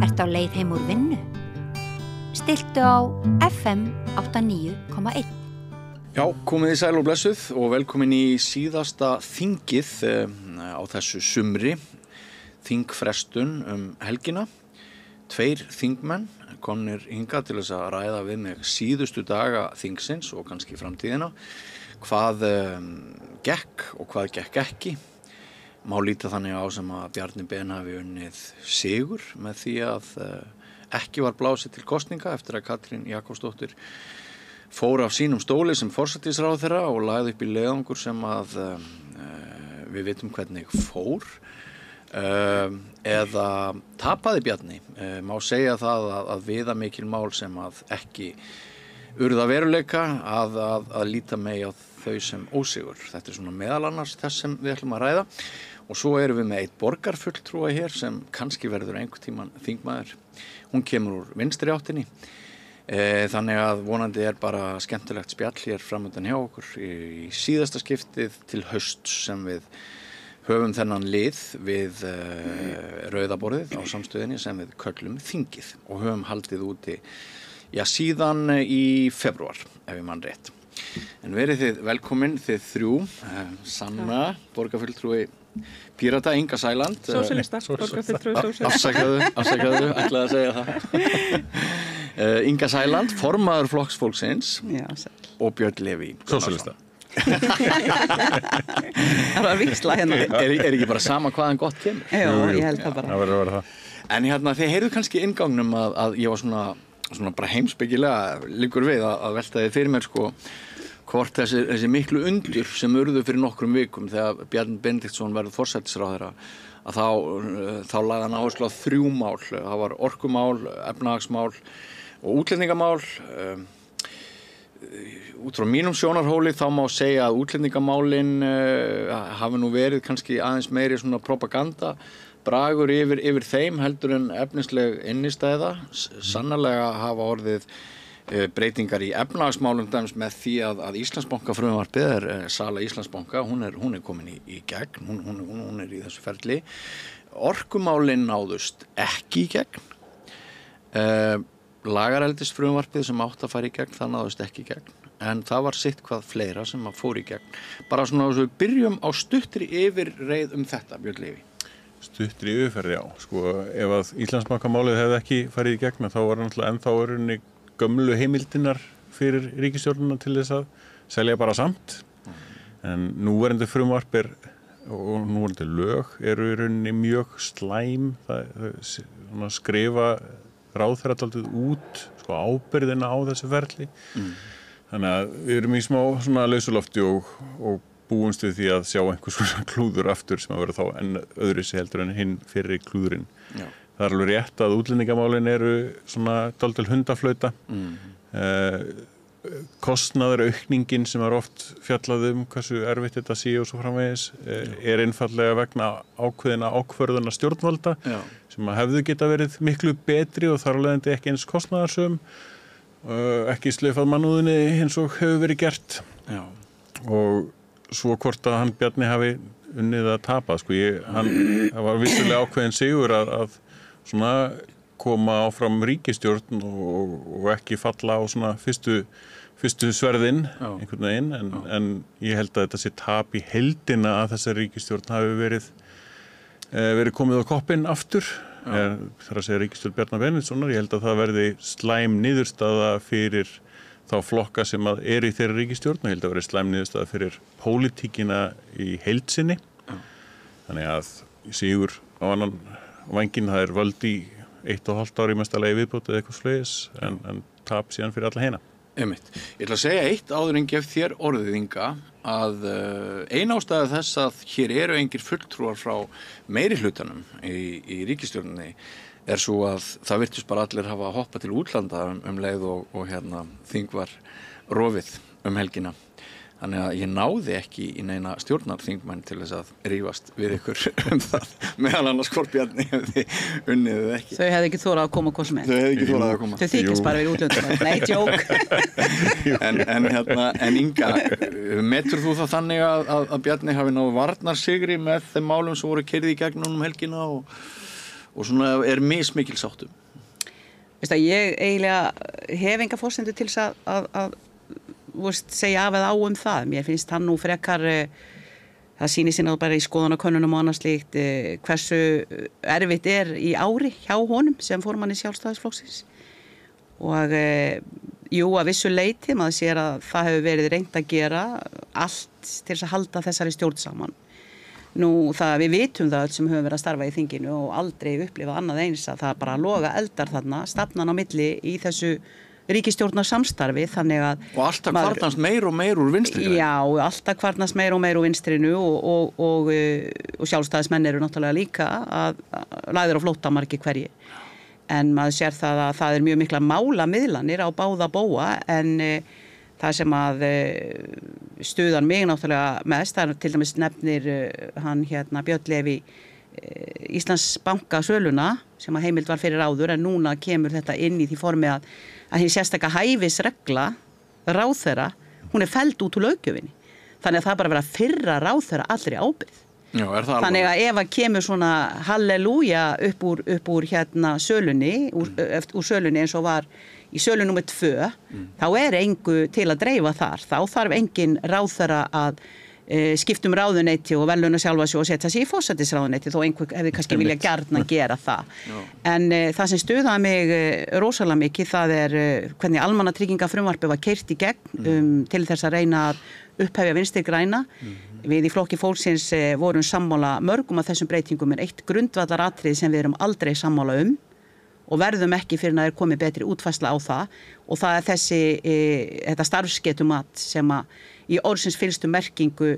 Ertu á leið heim úr vinnu? Stilltu á FM 89,1. Já, komið í sæl og blessuð og velkomin í síðasta þingið á þessu sumri, þingfrestun helgina. 2 þingmenn komnir hingað til þess að ræða við mig síðustu daga þingsins og kannski framtíðina, hvað gekk og hvað gekk ekki. Má líta þannig á sem að Bjarni Ben hafi unnið sigur með því að ekki var blásið til kosninga eftir að Katrín Jakobsdóttir fór af sínum stóli sem forsætisráðherra og lagði upp í leiðangur sem að við vitum hvernig fór eða tapaði Bjarni. Má segja það að viðamikil mál sem að ekki urða veruleika að líta megi á þau sem ósigur. Þetta er svona meðal annars þess sem við ætlum að ræða. Og svo erum við með eitt borgarfulltrúa hér sem kannski verður einhvern tímann þingmaður. Hún kemur úr vinstri áttinni. Þannig að vonandi er bara skemmtilegt spjall hér framundan hjá okkur í síðasta skiptið til hausts sem við höfum þennan lið við rauðaborðið á samstöðinni sem við köllum þingið og höfum haldið úti síðan í febrúar ef ég mann rétt. En verið þið velkomin þið 3, Sanna, borgarfulltrúi Pírata, Inga Sæland. Sósíalista, borgarfulltrúi sósíalista. Afsakaðu, ætlaði að segja það. Inga Sæland, formaður Flokks fólksins. Já, og Björn Leví. Sósíalista. Það var víksla hérna. Er ekki bara sama hvaðan gott kemur? Jú, ég held það bara. Það verður að vera það. En þið heyrðu kannski inngangnum að ég var svona bara heimspekilega liggur við að velta þið fyrir mér hvort þessi miklu undur sem urðu fyrir nokkrum vikum þegar Bjarni Benediktsson verður forsætisráðherra að þá lagði hann áherslu á 3 mál. Það var orkumál, efnahagsmál og útlendingamál. Út frá mínum sjónarhóli þá má segja að útlendingamálin hafi nú verið kannski aðeins meiri svona propaganda bragur yfir þeim heldur en efnisleg innistæða. Sannarlega hafa orðið breytingar í efnahagsmálum dæmis með því að Íslandsbanka frumvarpið sala Íslandsbanka, hún er komin í gegn, hún er í þessu ferli. Orkumálin náðust ekki í gegn. Lagareldis frumvarpið sem átt að fara í gegn, það náðust ekki í gegn. En það var sitt hvað fleira sem að fór í gegn. Bara svona svo við byrjum á stuttri yfirreið þetta, Björn Leví. Stuttri yfirferð, já. Ef að Íslandsbankamálið hefði ekki farið í gegn þá var náttúrulega ennþá orðinni gömlu heimildinar fyrir ríkisstjórnina til þess að selja bara samt. En núverandi frumvarp og núverandi lög eru í rauninni mjög slæm. Það skrifa ráðherra dálítið út ábyrgðina á þessu ferli. Þannig að við erum í smá svona lausulofti og búumst við því að sjá einhvers svona klúður aftur sem að vera þá enn öðru sig heldur en hinn fyrir klúðurinn. Já. Það er alveg rétt að útlendingamálin eru svona dálítil hundaflauta. Kostnaðaraukningin sem er oft fjallað hversu erfitt þetta sé og svo framvegis er einfallega vegna ákveðina ákvörðuna stjórnvalda. Já. Sem að hefðu geta verið miklu betri og þar af leiðandi ekki eins kostnaðarsöm, ekki slaufað mannúðinni eins og hefur verið gert. Já. Og svo hvort að hann Bjarni hafi unnið að tapa. Það var vissulega ákveðin sigur að svona koma áfram ríkisstjórn og ekki falla á svona fyrstu sverðin einhvern veginn en ég held að þetta sé tap í heildina að þessa ríkisstjórn hafi verið komið á koppinn aftur. Þar að segja ríkisstjórn Bjarna Benediktssonar. Ég held að það verði slæm niðurstaða fyrir þá flokka sem að eru í þeirra ríkisstjórn og ég held að verði slæm niðurstaða fyrir pólitíkina í heild sinni. Þannig að sigur á annan vængin, það er völd í 1,5 ári mesta lagi viðbót eða eitthvað slegis en tap síðan fyrir alla hina. Einmitt. Ég ætla að segja eitt áður en gef þér orðið, Inga, að ein ástæða þess að hér eru engir fulltrúar frá meiri hlutanum í ríkisstjórninni er svo að það virtust bara allir hafa hoppað til útlanda leið og þing var rofið helgina. Þannig að ég náði ekki í neina stjórnarþingmenn til þess að rífast við ykkur það, meðal annars hvort Bjarni hefði unnið eða ekki. Þau hefði ekki þorað að koma hvað sem er. Þau hefði ekki þorað að koma. Þau þykist bara verið útlöndum. Nei, djók. En Inga, metur þú það þannig að Bjarni hafi náð varnarsigri með þeim málum sem voru keyrð í gegnum helgina og svona mismikil sáttum. Veist að ég eiginlega hef enga forsendur til þess að segja af eða á það. Mér finnst hann nú frekar, það sýnir sinna bara í skoðanakönnunum og annars slíkt, hversu erfitt í ári hjá honum sem formanni Sjálfstæðisflokksins. Og jú, að vissu leyti, maður sér að það hefur verið reynt að gera allt til þess að halda þessari stjórn saman. Nú, við vitum það öll sem höfum verið að starfa í þinginu og aldrei upplifað annað eins að það bara loga eldar þarna, stafnan á milli í þessu ríkisstjórnarsamstarfi, þannig að... Og alltaf kvarnast meir og meir úr vinstrinu. Já, alltaf kvarnast meir og meir úr vinstrinu og sjálfstæðismenn eru náttúrulega líka að lagðir á flótta margir hverjir. En maður sér það að það mjög mikla málamiðlanir á báða bóa en það sem að stuðan mig náttúrulega mest, það til dæmis nefnir hann Björn Leví Íslandsbanka söluna sem að heimild var fyrir áður en núna kemur þetta inn í því formi að hinn sérstaka hæfisregla ráðherra, hún felld út úr löggjöfinni. Þannig að það bara vera að firra ráðherra allri ábyrgð. Já, þannig að ef að kemur svona halleluja upp úr sölunni, úr sölunni eins og var í sölu númer 2, þá engu til að dreifa þar. Þá þarf engin ráðherra að skiptum ráðuneyti og veluna sjálfa sig og setja sig í forsætisráðuneyti þó einhver hefði kannski vilja gjarnan gera það. En það sem stuðaði mig rosalega mikið, það hvernig almannatryggingafrumvarpið var keyrt í gegn til þess að reyna að upphefja Vinstri græna. Við í Flokki fólksins vorum sammála mörgum af þessum breytingum en eitt grundvallaratriði sem við erum aldrei sammála og verðum ekki fyrir að komið betri útfærsla á það og það þetta starfsgetumat sem að í orðsins fyllstu merkingu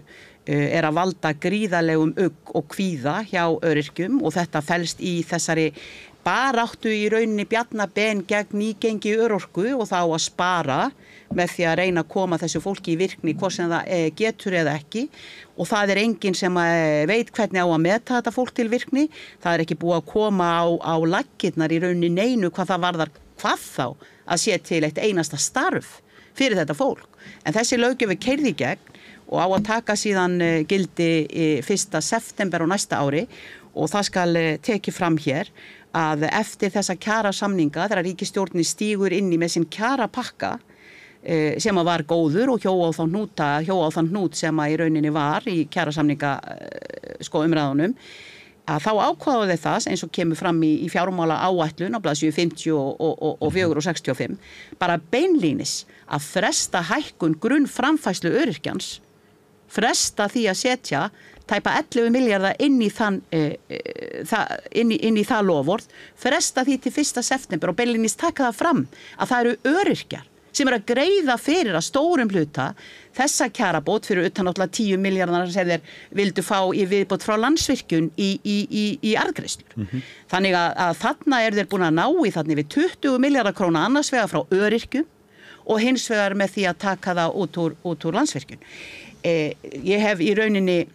að valda gríðarlegum ugg og kvíða hjá öryrkjum og þetta felst í þessari baráttu í rauninni bjarnaben gegn nýgengi örorku og þá að spara með því að reyna að koma þessu fólki í virkni hvort sem það getur eða ekki og það enginn sem veit hvernig á að meta þetta fólk til virkni, það ekki búið að koma á laggirnar í rauninni neinu hvað það varðar hvað þá að sé til eitt einasta starf fyrir þetta fólk. En þessi löggjöf keyrð í gegn og á að taka síðan gildi 1. september á næsta ári og það skal tekið fram hér að eftir þessa kjarasamninga þegar ríkisstjórnin stígur inn í með sinn kjarapakka sem að var góður og hjó á þann hnút sem að í rauninni var í kjarasamninga umræðunum að þá ákváðu þeir það eins og kemur fram í fjármála áætlun á blaðsíðu 50 og 4 og 65 bara beinlínis að fresta hækkun grunnframfærslu öryrkjans fresta því að setja tæpa 11 milljarða inn í það loforð fresta því til 1. september og beinlínis taka það fram að það eru öryrkjar sem að greiða fyrir að stórum hluta þessa kjarabót fyrir utan náttúrulega 10 milljarðar sem þeir vildu fá í viðbót frá Landsvirkjun í arðgreiðslur. Þannig að þarna þeir búin að ná í þarna við 20 milljarðar króna annars vegar frá öryrkjum og hins vegar með því að taka það út úr Landsvirkjun. Ég hef í rauninni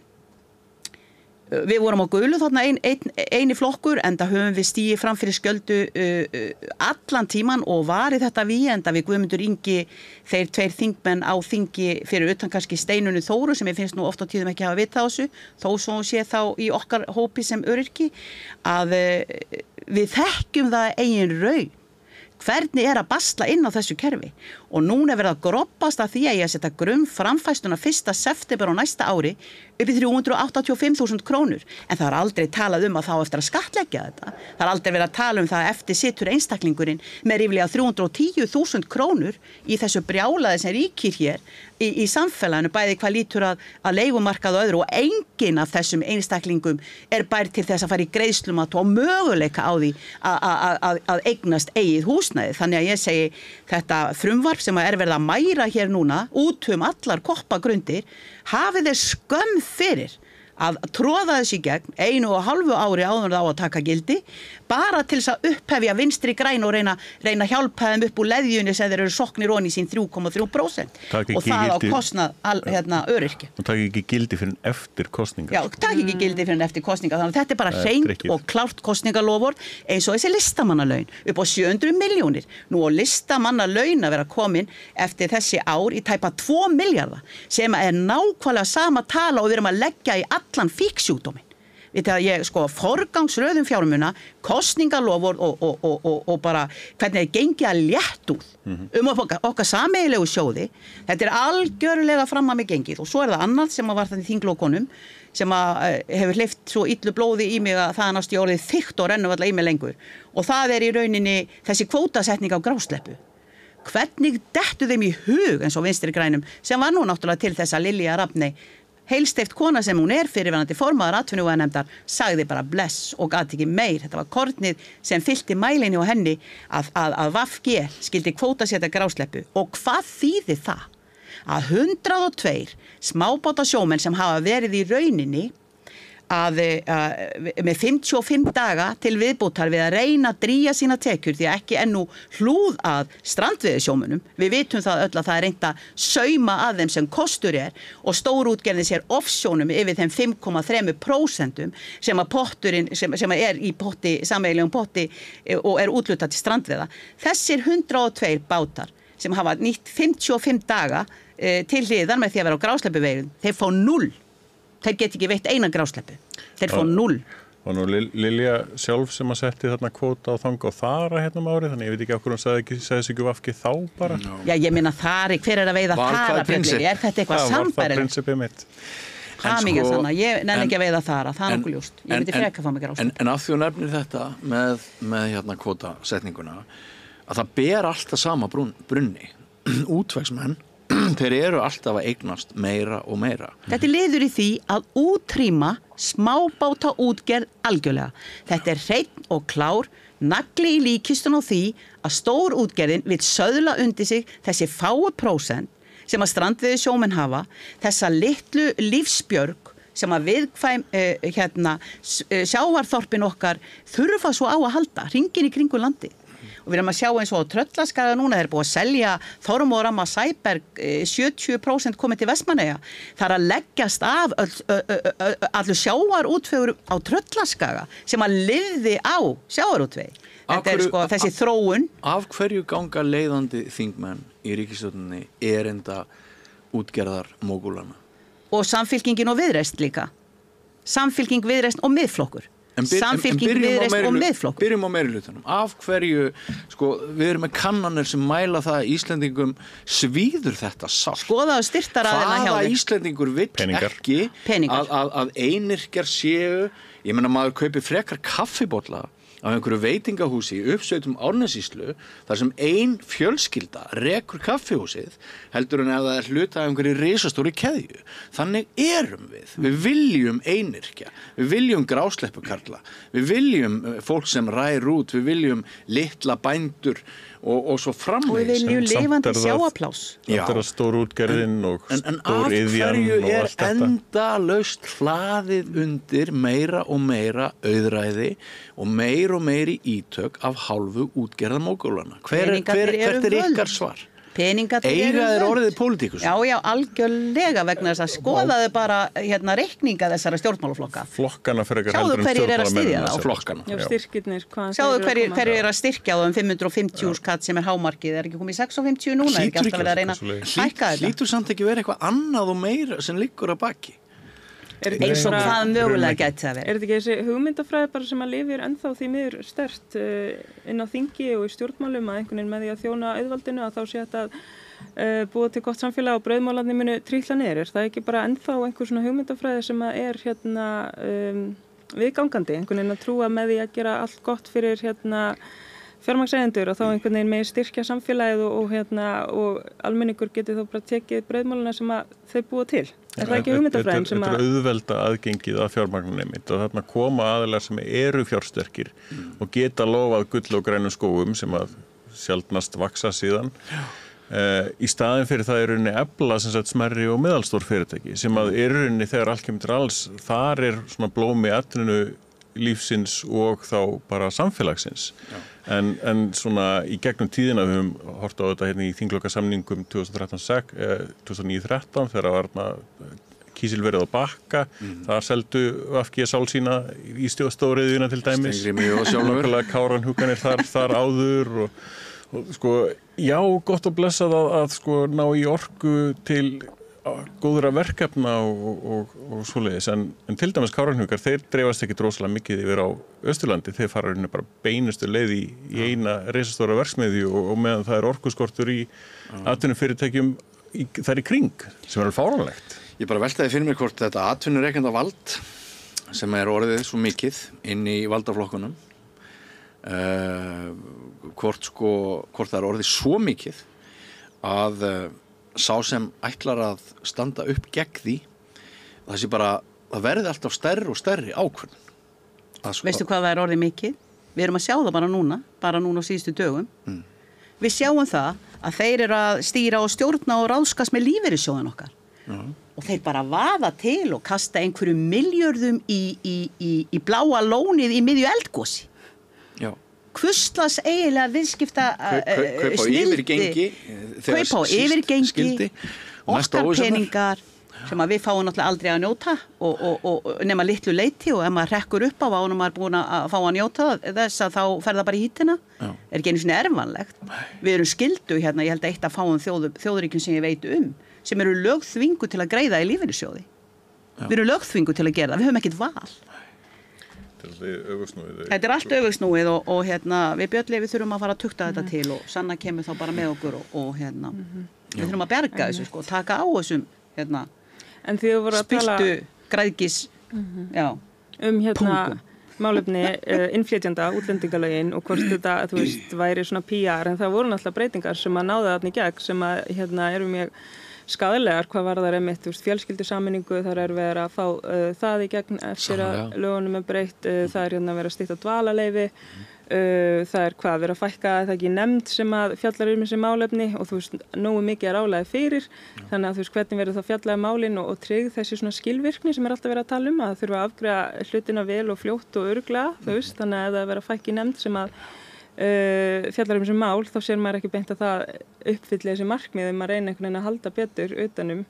við vorum á gulu þarna eini flokkur en það höfum við stigið fram fyrir skjöldu allan tíman og varið þetta enda við Guðmundur Ingi þeir 2 þingmenn á þingi fyrir utan kannski Steinunni Þóru sem ég finnst nú oft á tíðum ekki hafa vitað á þessu þó svo sé þá í okkar hópi sem öryrki að við þekkjum það eigin raun hvernig að basla inn á þessu kerfi og núna verið að groppast að því að ég setja grunnframfærsluna 1. september á næsta ári upp í 385.000 krónur en það aldrei talað að þá eftir að skattleggja þetta það aldrei verið að tala það eftir situr einstaklingurinn með ríflega 310.000 krónur í þessu brjálaði sem ríkir hér í samfélaginu bæði hvað lítur að leigumarkað og öðru og enginn af þessum einstaklingum bær til þess að fara í greiðslumat og möguleika á því að eignast eigið húsnæði þannig að ég segi þetta frumvarp sem verið að mæra hér núna út allar koppagrundir hafið þeir skömm fyrir að tróða þessi gegn 1,5 ári áður þá að taka gildi bara til þess að upphefja Vinstri græn og reyna að hjálpa þeim upp úr leðjunni sem þeir eru soknir onni sín 3,3% og það á kostnað öryrkja. Og taka ekki gildi fyrir eftir kosningar. Já, taka ekki gildi fyrir eftir kosningar þannig að þetta bara hreint og klárt kosningalofvörð eins og þessi listamannalaun upp á 700 milljónir. Nú á listamannalaun að vera komin eftir þessi ár í tæpa 2 milljarða sem nákvæmlega sama tala og við erum að leggja í allan fíksjúkdóminn. Vitið að ég, forgangsröðum fjármuna, kosningalofur og bara hvernig það gengi að létt úr okkar sameiginlegu sjóði. Þetta algjörlega fram að mig gengið og svo það annað sem var þannig þinglokunum sem hefur hleypt svo illu blóði í mig að það næst í orðið þykkt og rennur varla í mig lengur. Og það í rauninni þessi kvótasetning á grásleppu. Hvernig dettu þeim í hug eins og Vinstri grænum sem var nú náttúrulega til þess að Lilja Rafney, heilsteypt kona sem hún fyrirverandi formaður atvinnuveganefndar, sagði bara bless og gat ekki meir. Þetta var kornið sem fyllti mælinni á henni að VG skildi kvótasetja grásleppu. Og hvað þýðir það? Að 102 smábátasjómenn sem hafa verið í rauninni með 55 daga til viðbótar við að reyna að drýja sína tekjur því að ekki ennú hlúð að strandveiðisjómunum. Við vitum það öll að það reynt að sauma að þeim sem kostur og stórútgerðin sér offsjónum yfir þeim 5,3% sem að potturinn sem í potti, sameiginlegum potti og útlutað til strandveiða. Þessir 102 bátar sem hafa nýtt 55 daga til hliðar með því að vera á grásleppuveiðum, þeir fá 0. Þeir get ekki veitt eina grásleppu. Þeir fá 0. Og nú Lilja sjálf sem að setti þarna kvóta á þanga og þara hérna árið, þannig ég veit ekki af hverju hún sagði sig ekki VG þá bara. No. Já, ég minna þari, hver að veiða þara? Er þetta eitthvað sambærilegt? Það var það prinsipið mitt. Hamingja sanna, ég nenni ekki að veiða þara, það nokkuð ljúst. Ég myndi freka að fá mig grásleppu. En af því hún nefnir þetta með hérna kvótasetninguna, að það ber alltaf sama brunni. Útvegsmenn, þeir eru alltaf að eignast meira og meira. Þetta liður í því að útrýma smábáta útgerð algjörlega. Þetta hreinn og klár nagli í líkistun á því að stór útgerðin vill söðla undir sig þessi fáu prósent sem að strandveiðisjómenn hafa, þessa litlu lífsbjörg sem að viðkvæm sjávarþorpin okkar þurfa svo á að halda, hringinn í kringu landi. Og við erum að sjá eins og á Tröllaskaga núna, þeir búið að selja Þormóð Ramma Sæberg 70% komið til Vestmannaeyja. Það að leggjast af allur sjávarútvegur á Tröllaskaga sem að lifði á sjávarútvegi. Þetta þessi þróun. Af hverju ganga leiðandi þingmenn í ríkisstjórninni erinda útgerðar mógúlana? Og Samfylkingin og Viðreisn líka. Samfylking, Viðreisn og Miðflokkur. Samfylking, Viðreisn og Miðflokkur. Byrjum á meirihlutanum. Af hverju, við erum með kannanir sem mæla það að Íslendingum svíður þetta sárt. Skoðaðu styrktaraðina hjá þér. Hvaða Íslendingur vill ekki að einyrkjar séu, ég meina maður kaupi frekar kaffibolla á einhverju veitingahúsi í uppsveitum Árnessýslu þar sem ein fjölskylda rekur kaffihúsið heldur en ef það hluta af einhverju risastóri keðju. Þannig erum við. Við viljum einyrkja, við viljum grásleppukarla, við viljum fólk sem rær út, við viljum litla bændur og svo framvegis. Og við viljum lifandi sjáaplás. Þetta er stór útgerðin og stór iðjan og allt þetta. En af hverju er endalaust hlaðið undir meira og meira auðræði og meiri ítök af hálfu útgerðar mógúlanna? Hvert ykkar svar? Eiga þeir orðið pólitíkus? Já, algjörlega vegna þess að skoðaðu bara reikninga þessara stjórnmálaflokka. Flokkana fyrir ekki heldur stjórnmálamenn. Sjáðu hverjir að styðja þá. Flokkana. Já, styrkirnir. Sjáðu hverjir að styrkja þá 550 skatt sem hámarkið. Er ekki komið 650 núna? Er ekki alltaf verið að reyna að hækka þetta? Hlýtur samt ekki verið eitthvað annað og meira sem liggur að baki? Eins og hvað mögulega gæti það verið. Er þetta ekki þessi hugmyndafræði bara sem að lifir ennþá því miður sterkt inn á þingi og í stjórnmálum að einhvern veginn með því að þjóna auðvaldinu að þá sé þetta að búa til gott samfélag og brauðmálarnir munu trýtla niður? Er það ekki bara ennþá einhver svona hugmyndafræði sem að er viðgangandi, einhvern veginn að trúa með því að gera allt gott fyrir fjármagnseigendur og þá einhvern veginn með styrkja samfélagið og almenningur getur þá bara tekið brauðmálana sem að þau búa til? Er það ekki hugmyndafræðin sem að... Þetta er auðvelda aðgengið að fjármagnunum einmitt og þarna koma aðilar sem eru fjársterkir og geta lofað gull og grænum skógum sem að sjaldnast vaksa síðan. Í staðin fyrir það er rauninni efla sem sagt smærri og meðalstór fyrirtæki sem að er rauninni þegar allt kemur til alls, þar er svona blómi atvinnu lífsins og þá bara samfélagsins. En svona í gegnum tíðina við höfum hort á þetta hérna í þinglokasamningum 2009-13 þegar var kísilverið á Bakka, þar seldu VG sál sína í stóriðjuna til dæmis. Nákvæmlega Káranhjúkanir þar áður og já, gott og blessað að ná í orku til góðra verkefna og svoleiðis, en til dæmis Kárahnjúkar, þeir dreifast ekki rosalega mikið yfir á Austurlandi, þeir fara rauninni bara beinustu leið í eina risastóra verksmiðju og meðan það orkuskortur í atvinnufyrirtækjum þar í kring, sem alveg fáránlegt. Ég bara veltaði fyrir mér hvort þetta atvinnurekenda vald sem orðið svo mikið inn í valdaflokkunum, hvort það orðið svo mikið að sá sem ætlar að standa upp gegn því, það verði alltaf stærri og stærri ákvörðun. Veistu hvað það orðið mikið? Við erum að sjá það bara núna á síðustu dögum. Við sjáum það að þeir eru að stýra og stjórna og ráðskast með lífeyrissjóðin okkar. Og þeir bara vaða til og kasta einhverjum milljörðum í bláa lónið í miðju eldgosi. Já. Hvurslags eiginlega viðskipta kaupa á yfirgengi okkar peningar sem að við fáum náttúrulega aldrei að njóta og nema litlu leyti, og ef maður hrekkur upp á ánum maður búin að fá að njóta þess að þá fer það bara í hítina. Ekki einu sinni erfanlegt. Við erum skyldu hérna, ég held að eitt af fáum þjóðríkjum sem ég veit sem eru lögþvingu til að greiða í lífeyrissjóði. Við erum lögþvingu til að gera það, við höfum ekkert val. Þetta allt öfugsnúið og hérna, við Björn Leví þurfum að fara að tukta þetta til og Sanna kemur þá bara með okkur og hérna, við þurfum að berga þessu og taka á þessum hérna, spiltu græðgis hérna málefni innflytjenda, útlendingalögin og hvort þetta, væri svona PR, en það voru náttúrulega breytingar sem að náða þarna í gegn sem að hérna eru mjög skadalegar, hvað var það einmitt, fjölskyldusameiningu, þar verið að fá það í gegn eftir að lögunum breytt, það hérna verið að stytta dvalarleyfi, það verið að fækka það ekki nefnd sem að fjallar þessi málefni og nógu mikið ráðlagi fyrir, þannig að hvernig verið það fjallaði málin og tryggð þessi svona skilvirkni sem alltaf verið að tala að þurfa að afgreiða hlutina vel og fljótt og örugglega, þannig að það verið að fækka nefnd sem að fjallar þessi mál, þá sér maður ekki beint að það uppfylli þessi markmið maður reyna einhvern veginn að halda betur utanum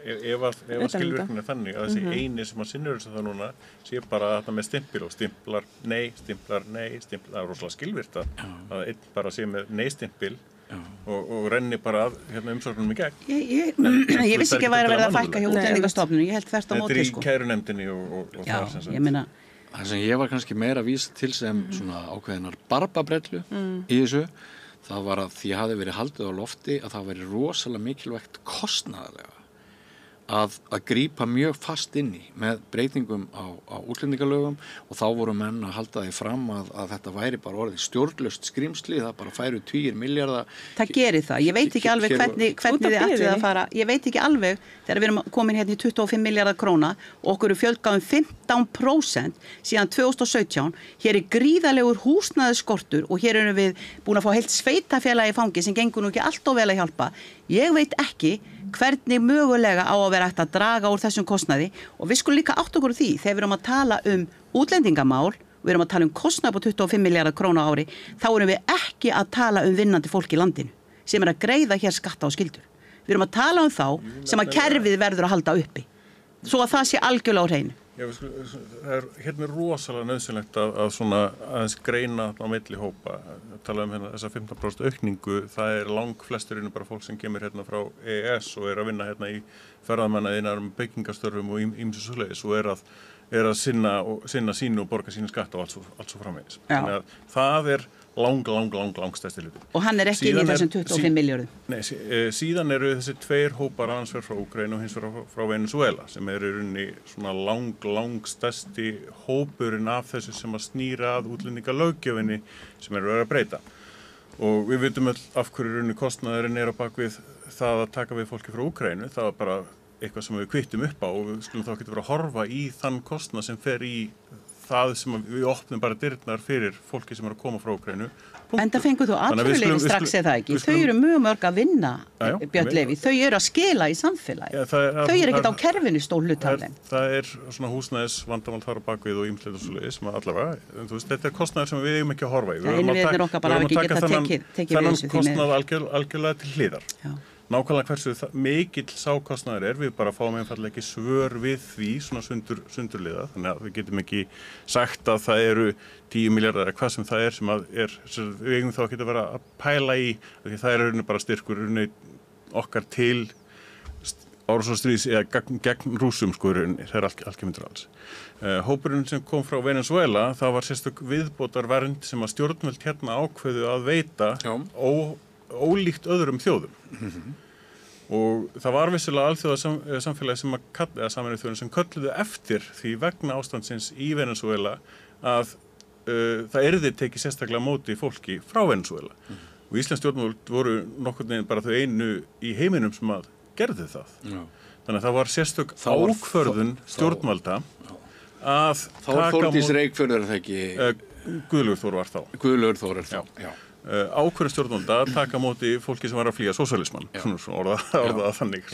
ef að skilvirknin þannig að þessi eini sem að sinnur þessu það núna sé bara þetta með stimpil og stimplar nei, það rosalega skilvirkt að einn bara sé með nei-stimpil og renni bara að umsóknum í gegn. Ég vissi ekki að væri að verða að fækka hjá Útlendingastofnun, ég held þvert á móti. Þetta í kærunefndinni og það sem sagt. Ég meina það sem ég var kannski meira að vísa til sem svona ákveðinar barbabrellu í þessu, það var að því hafði verið haldið á lofti að það væri rosalega mikilvægt kostnaðarlega að grípa mjög fast inn í með breytingum á útlendingalögum og þá voru menn að halda því fram að þetta væri bara orðið stjórnlaust skrimsli, það bara færu 10 milljarða. Það gerir það, ég veit ekki alveg hvernig þið ætlið að fara, ég veit ekki alveg þegar við erum komin hérna í 25 milljarða króna og okkur fjölgaðum 15% síðan 2017, hér gríðalegur húsnæðisskortur og hér erum við búin að fá heilt sveitafélagi í fangi sem gengur nú ekki allt of vel að hjálpa. Ég veit ekki hvernig mögulega á að vera hægt að draga úr þessum kostnaði og við skulum líka átt okkur því þegar við erum að tala útlendingamál, við erum að tala kostnað på 25 milljarða króna ári, þá erum við ekki að tala vinnandi fólk í landinu sem að greiða hér skatta og skyldur. Við erum að tala þá sem að kerfið verður að halda uppi, svo að það sé algjörlega á hreinu. Það hérna rosalega nöðsynlegt að svona aðeins greina á milli hópa, tala hérna þessa 15% aukningu, það langflesturinn bara fólk sem kemur hérna frá EES og að vinna hérna í ferðamannaðinnar byggingarstörfum og ýmsu svoleiðis og að sinna sínu og borga sínu skatt og allt svo framvegis. Þannig að það langstærsti hluti. Og hann ekki inn í þessum 25 milljörðum. Nei, síðan eru þessi tveir hópar annars frá Úkraínu og hins frá Venezuela sem eru runni svona langstærsti hópurinn af þessu sem að snýra að útlendingalöggjöfinni sem eru að breyta. Og við vitum öll af hverju runni kostnaðurinn á bakvið það að taka við fólki frá Úkraínu. Það var bara eitthvað sem við kvittum upp á og við skulum þá ekki vera að horfa í þann kostnað sem fer í það sem við opnum bara dyrnar fyrir fólki sem að koma frá Úkraínu. En það fengur þú atvinnuleyfi strax eða ekki. Þau eru mjög mörg að vinna, Björn Leví. Þau eru að skila í samfélagi. Þau eru ekkert á kerfinu stór hlutalinn. Það svona húsnæðis vandamál þar á bakvið og ýmslega og svoleiðis sem allavega. Þetta kostnaður sem við eigum ekki að horfa í. Við erum okkar bara ekki geta tekið við þessu. Þennan kostnað algjörlega til hliðar. Nákvæmlega hversu mikill sákostnaður við bara fáum einfallega ekki svör við því svona sundurliða, þannig að við getum ekki sagt að það eru 10 milljarðar eða hvað sem það sem við eigum þá ekki að vera að pæla í, því það bara styrkur okkar til árásarstríðs eða gegn Rússum sko í rauninni, það allt kemur til alls. Hópurinn sem kom frá Venezuela, það var sérstök viðbótarvernd sem að stjórnvöld hérna ákveðu að veita ólíkt öðrum þjóðum. Og það var vissilega alþjóðasamfélagi sem eða Sameinuðu þjóðir sem kölluðu eftir því vegna ástandsins í Venezuela að það yrði tekið sérstaklega móti fólki frá Venezuela. Og Íslands stjórnvöld voru nokkurn veginn bara þau einu í heiminum sem að gerðu það. Þannig að það var sérstök ákvörðun stjórnvalda að þá var Þórdís Reykfjörður það ekki? Guðlaugur Þór var þá. Guðlaugur Þór þá, já. Ákvörðun stjórnvalda að taka móti fólki sem var að flýja sósíalismann. Svona orðað þannig.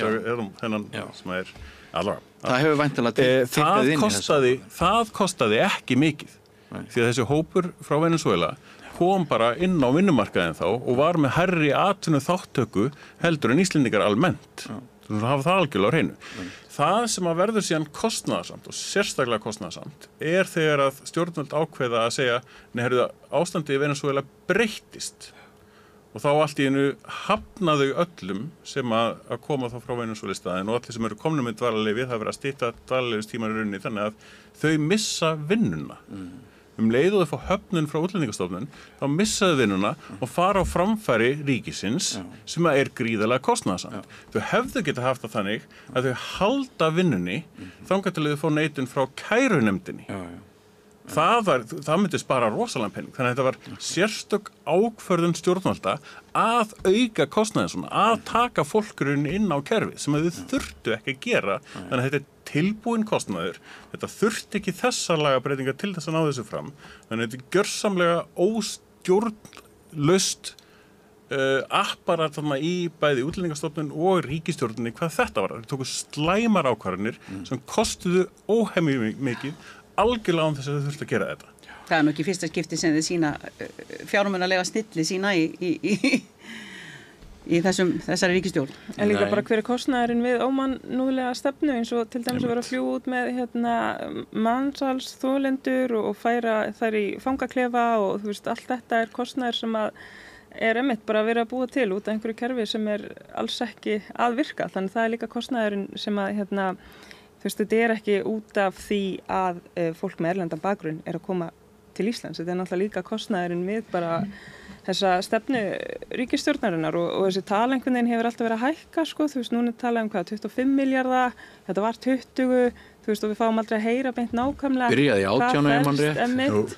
Þennan sem er alveg. Það hefur væntanlega teiknað inn í þessu. Það kostaði ekki mikið. Því að þessi hópur frá Venezuela kom bara inn á vinnumarkaðin þá og var með hærri atvinnu þáttöku heldur en Íslendingar almennt. Þannig að hafa það algjörlega á hreinu. Það sem að verður síðan kostnaðarsamt og sérstaklega kostnaðarsamt þegar að stjórnvöld ákveða að segja ástandið í Venezuela breyttist og þá allt í einu hafnaðu öllum sem að koma þá frá Venezuela-staðinn og allir sem eru komnir með dvalarleyfi, það verður að stytta dvalarleyfistímann í rauninni þannig að þau missa vinnuna. Leið og þau fá höfnun frá Útlendingastofnun, þá missaðu vinnuna og fara á framfæri ríkisins sem er gríðarlega kostnaðarsamt. Þau hefðu geta haft það þannig að þau halda vinnunni þangað til þau fá neitun frá kærunefndinni. Það myndi spara rosalega pening. Þannig að þetta var sérstök ákvörðun stjórnvalda að auka kostnaðinn svona, að taka fólkurinn inn á kerfi sem þau þurftu ekki að gera. Þannig að þetta er tilbúin kostnaður. Þetta þurfti ekki þessar lagabreytingar til þess að ná þessu fram. Þannig að þetta er gjörsamlega óstjórnlaust apparat þarna í bæði Útlendingastofnun og ríkisstjórninni hvað þetta var. Þau tóku slæmar ákvarðanir sem kostuðu óhemju mikið algjörlega án þess að þau þurftu að gera þetta. Það er nú ekki fyrsta skipti sem þið sína fjármunalega snilli sína í þessari ríkistjórn. En líka bara hver er kostnaðurinn við ómannúðlega stefnu eins og til dæmis að vera að fljúga út með mansalsþolendur og færa þær í fangaklefa og þú veist, allt þetta er kostnaður sem að er einmitt bara að vera að búa til út af einhverju kerfi sem er alls ekki að virka. Þannig það er líka kostnaðurinn sem að þú veist, þetta er ekki út af því að fólk með erlendan bakgrunn er að koma til Íslands. Þetta er náttúrulega líka kostnaðurinn við bara þessa stefnu ríkisstjórnarinnar og þessi tala einhvern veginn hefur alltaf verið að hækka, sko. Þú veist, núna talað 25 milljarða, þetta var 20, þú veist, og við fáum aldrei að heyra beint nákvæmlega. Byrjaði í 18 ef mann rétt.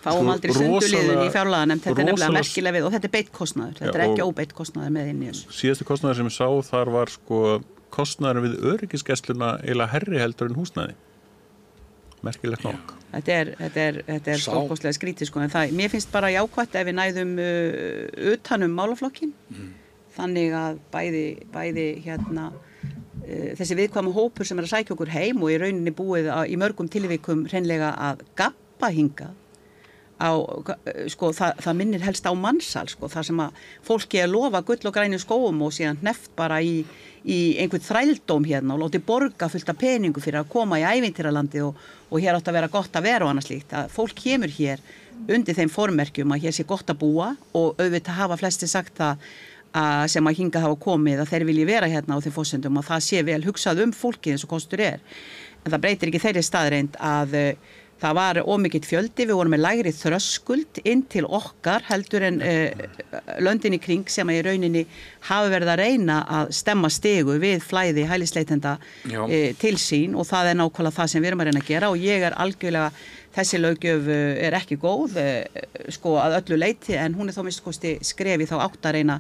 Fáum aldrei sunduliðin í fjárlaganefnd, þetta er nefnilega merkilega við og þetta er beitt kostnaður, þetta er ekki óbeitt kostnaður með inn í þessu. Síðasti kostnaður sem ég sá þar var sko kostnaður við öryggisgæsluna eiginlega herri heldur en húsnæði. Merkilegt nokk. Þetta er stórkostlega skrítið sko, en mér finnst bara jákvætt ef við næðum utanum málaflokkin, þannig að bæði þessi viðkvæmu hópur sem er að sækja okkur heim og í rauninni búið í mörgum tilvikum hreinlega að gabba hingað sko, það minnir helst á mansal sko, þar sem að fólki er lofa gull og grænum skóum og síðan hneft bara í einhvern þrældóm hérna og láti borga fullt af peningu fyrir að koma í ævintýralandi og hér átt að vera gott að vera og annað slíkt. Að fólk kemur hér undir þeim formerkjum að hér sé gott að búa og auðvitað hafa flesti sagt það sem að hingað hafa komið að þeir vilji vera hérna á þeim forsendum og það sé vel hugsað fólkið eins og kostur er. En það breytir ekki þeirri staðreind að það var ómikill fjöldi, við vorum með lægri þröskuld inn til okkar heldur en löndin í kring sem í rauninni hafi verið að reyna að stemma stigu við flæði hælisleitenda til sín og það er nákvæmlega það sem við erum að reyna að gera og ég er algjörlega, þessi löggjöf er ekki góð sko að öllu leyti en hún er þá minnst skrefi þá átt að reyna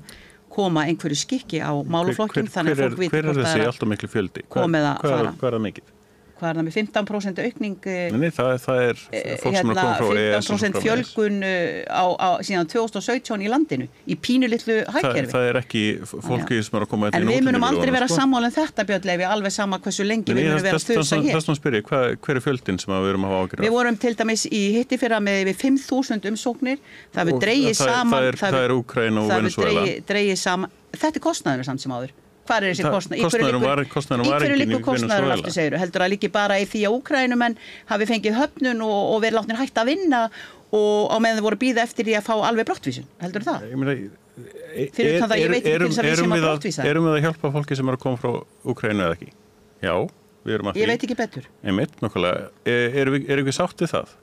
koma einhverju skikki á málaflokkin þannig að fólk viti hvort það er alltaf miklu fjöldi? Komið að fara. Hvað er það mikið? Hvað er það með 15% aukning? Nei, það er fólk sem er að koma frá EES. 15% fjölgun síðan 2017 í landinu, í pínulitlu hagkerfi. Það er ekki fólki sem er að koma en við munum aldrei vera sammála þetta, Björn Leifur, alveg sama hversu lengi við munum vera þursa hér. Þess að spyrja, hver er fjöldin sem við erum að hafa ágjörð? Við vorum til dæmis í hittifyrra með yfir 5.000 umsóknir. Það hefur dregið saman. Það er Úkraína og Venezuela. Þetta er kostnaður samt sem áður. Hvað er þessi kostnaður? Kostnaðurinn var ekki í Venezuela. Aftur segir, heldur að líki bara í því að Úkraínumenn hafi fengið höfnun og verið látnir hægt að vinna og á meðan voru bíða eftir því að fá alveg brottvísun. Heldur það? Fyrir það ég veit ekki til þess að við sem að brottvísa. Erum við að hjálpa fólki sem er að koma frá Úkraínu eða ekki? Já, við erum að því. Ég veit ekki betur. Einmitt, nokkulega. Erum við sátt við það?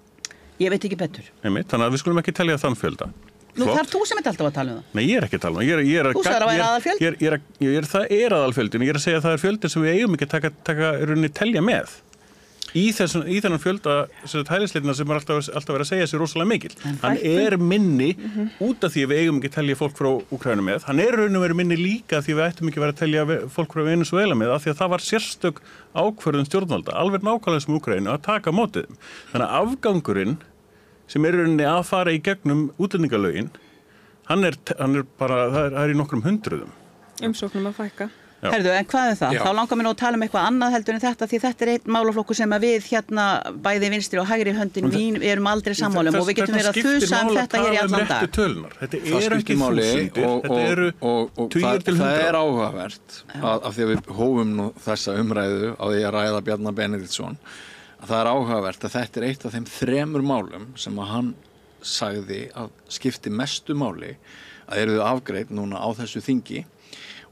Ég veit ekki betur. Einmitt, þannig að við skulum ekki telja þann fjölda. Nú þarf þú sem alltaf að tala um það. Nei, ég er ekki að tala um það. Þú sagðir að væri aðalfjöld? Það er aðalfjöldin. Ég er að segja að það er fjöldin sem við eigum ekki að taka rauninni telja með. Í þennan fjölda hælisleitna sem er alltaf verið að segja sér rosalega mikil. Hann er minni út af því að við eigum ekki að telja fólk frá Úkraínu með. Hann er raun og verið minni líka því við ættum ekki verið að telja fólk frá Venesúela með af því að það var sérstök ákvörðun stjórnvalda, alveg nákvæmlega sem Úkraínu, að taka á móti þeim. Þannig að afgangurinn sem er rauninni að fara í gegnum útlendingalögin, hann er bara, það er í nokkrum hundruðum. Umsóknum að fækka. Herðu, en hvað það? Já. Þá langar mér nú að tala um eitthvað annað heldur en þetta því þetta er einn málaflokkur sem að við bæði vinstri og hægri höndin við erum aldrei sammála og við getum verið að þusa þetta hér í allan dag. Þetta er ekki þúsundir, þetta eru tugir til 100. Það er áhugavert af því að við hófum nú þessa umræðu á því að ræða Bjarna Benediktsson að það er áhugavert að þetta er eitt af þeim 3 málum sem að hann sagði að skipti mestu máli að eru þau afgreidd núna á þessu þingi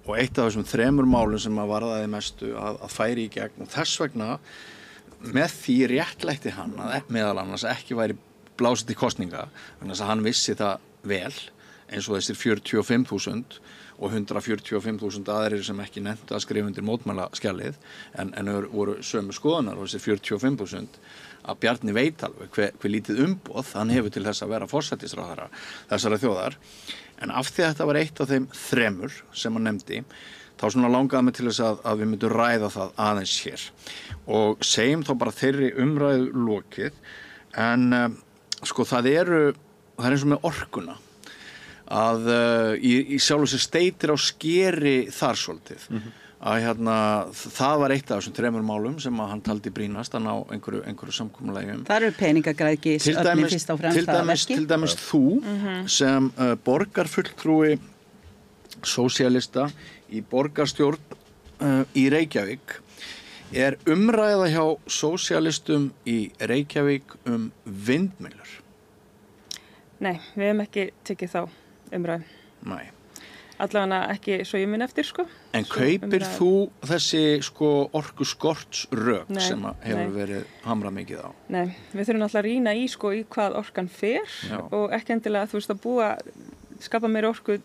og eitt af þessum 3 málum sem að varðaði mestu að færi í gegn og þess vegna með því réttlætti hann að meðal annars ekki væri blásið til kosninga þannig að hann vissi það vel eins og þessir 45.000 og 145.000 aðrir sem ekki nefndu að skrifa undir mótmælaskjalið en voru sömu skoðunar og þessir 45.000 að Bjarni veit alveg hver lítið umboð hann hefur til þess að vera forsætisráðherra þessara þjóðar en af því að þetta var eitt af þeim 3 sem hann nefndi þá svona langaði mig til þess að við myndum ræða það aðeins hér og segjum þá bara þeirri umræðu lokið en sko það er eins og með orkuna að í sjálfu sér steytir á skeri þar svolítið að það var eitt af þessum 3 málum sem að hann taldi brýnast að ná einhverju samkomulagi Það eru peningagræðgi öfni fyrst á fremst til dæmis þú sem borgarfulltrúi sósíalista í borgarstjórn í Reykjavík er umræða hjá sósíalistum í Reykjavík vindmyllur? Nei, við hefum ekki tekið þá umræðu. Nei. Allavega ekki svo ég minn eftir sko. En kaupir þú þessi sko orku skorts rök sem hefur verið hamrað mikið á? Nei, við þurfum alltaf að rýna í sko í hvað orkan fer og ekki endilega þú veist að skapa meira orku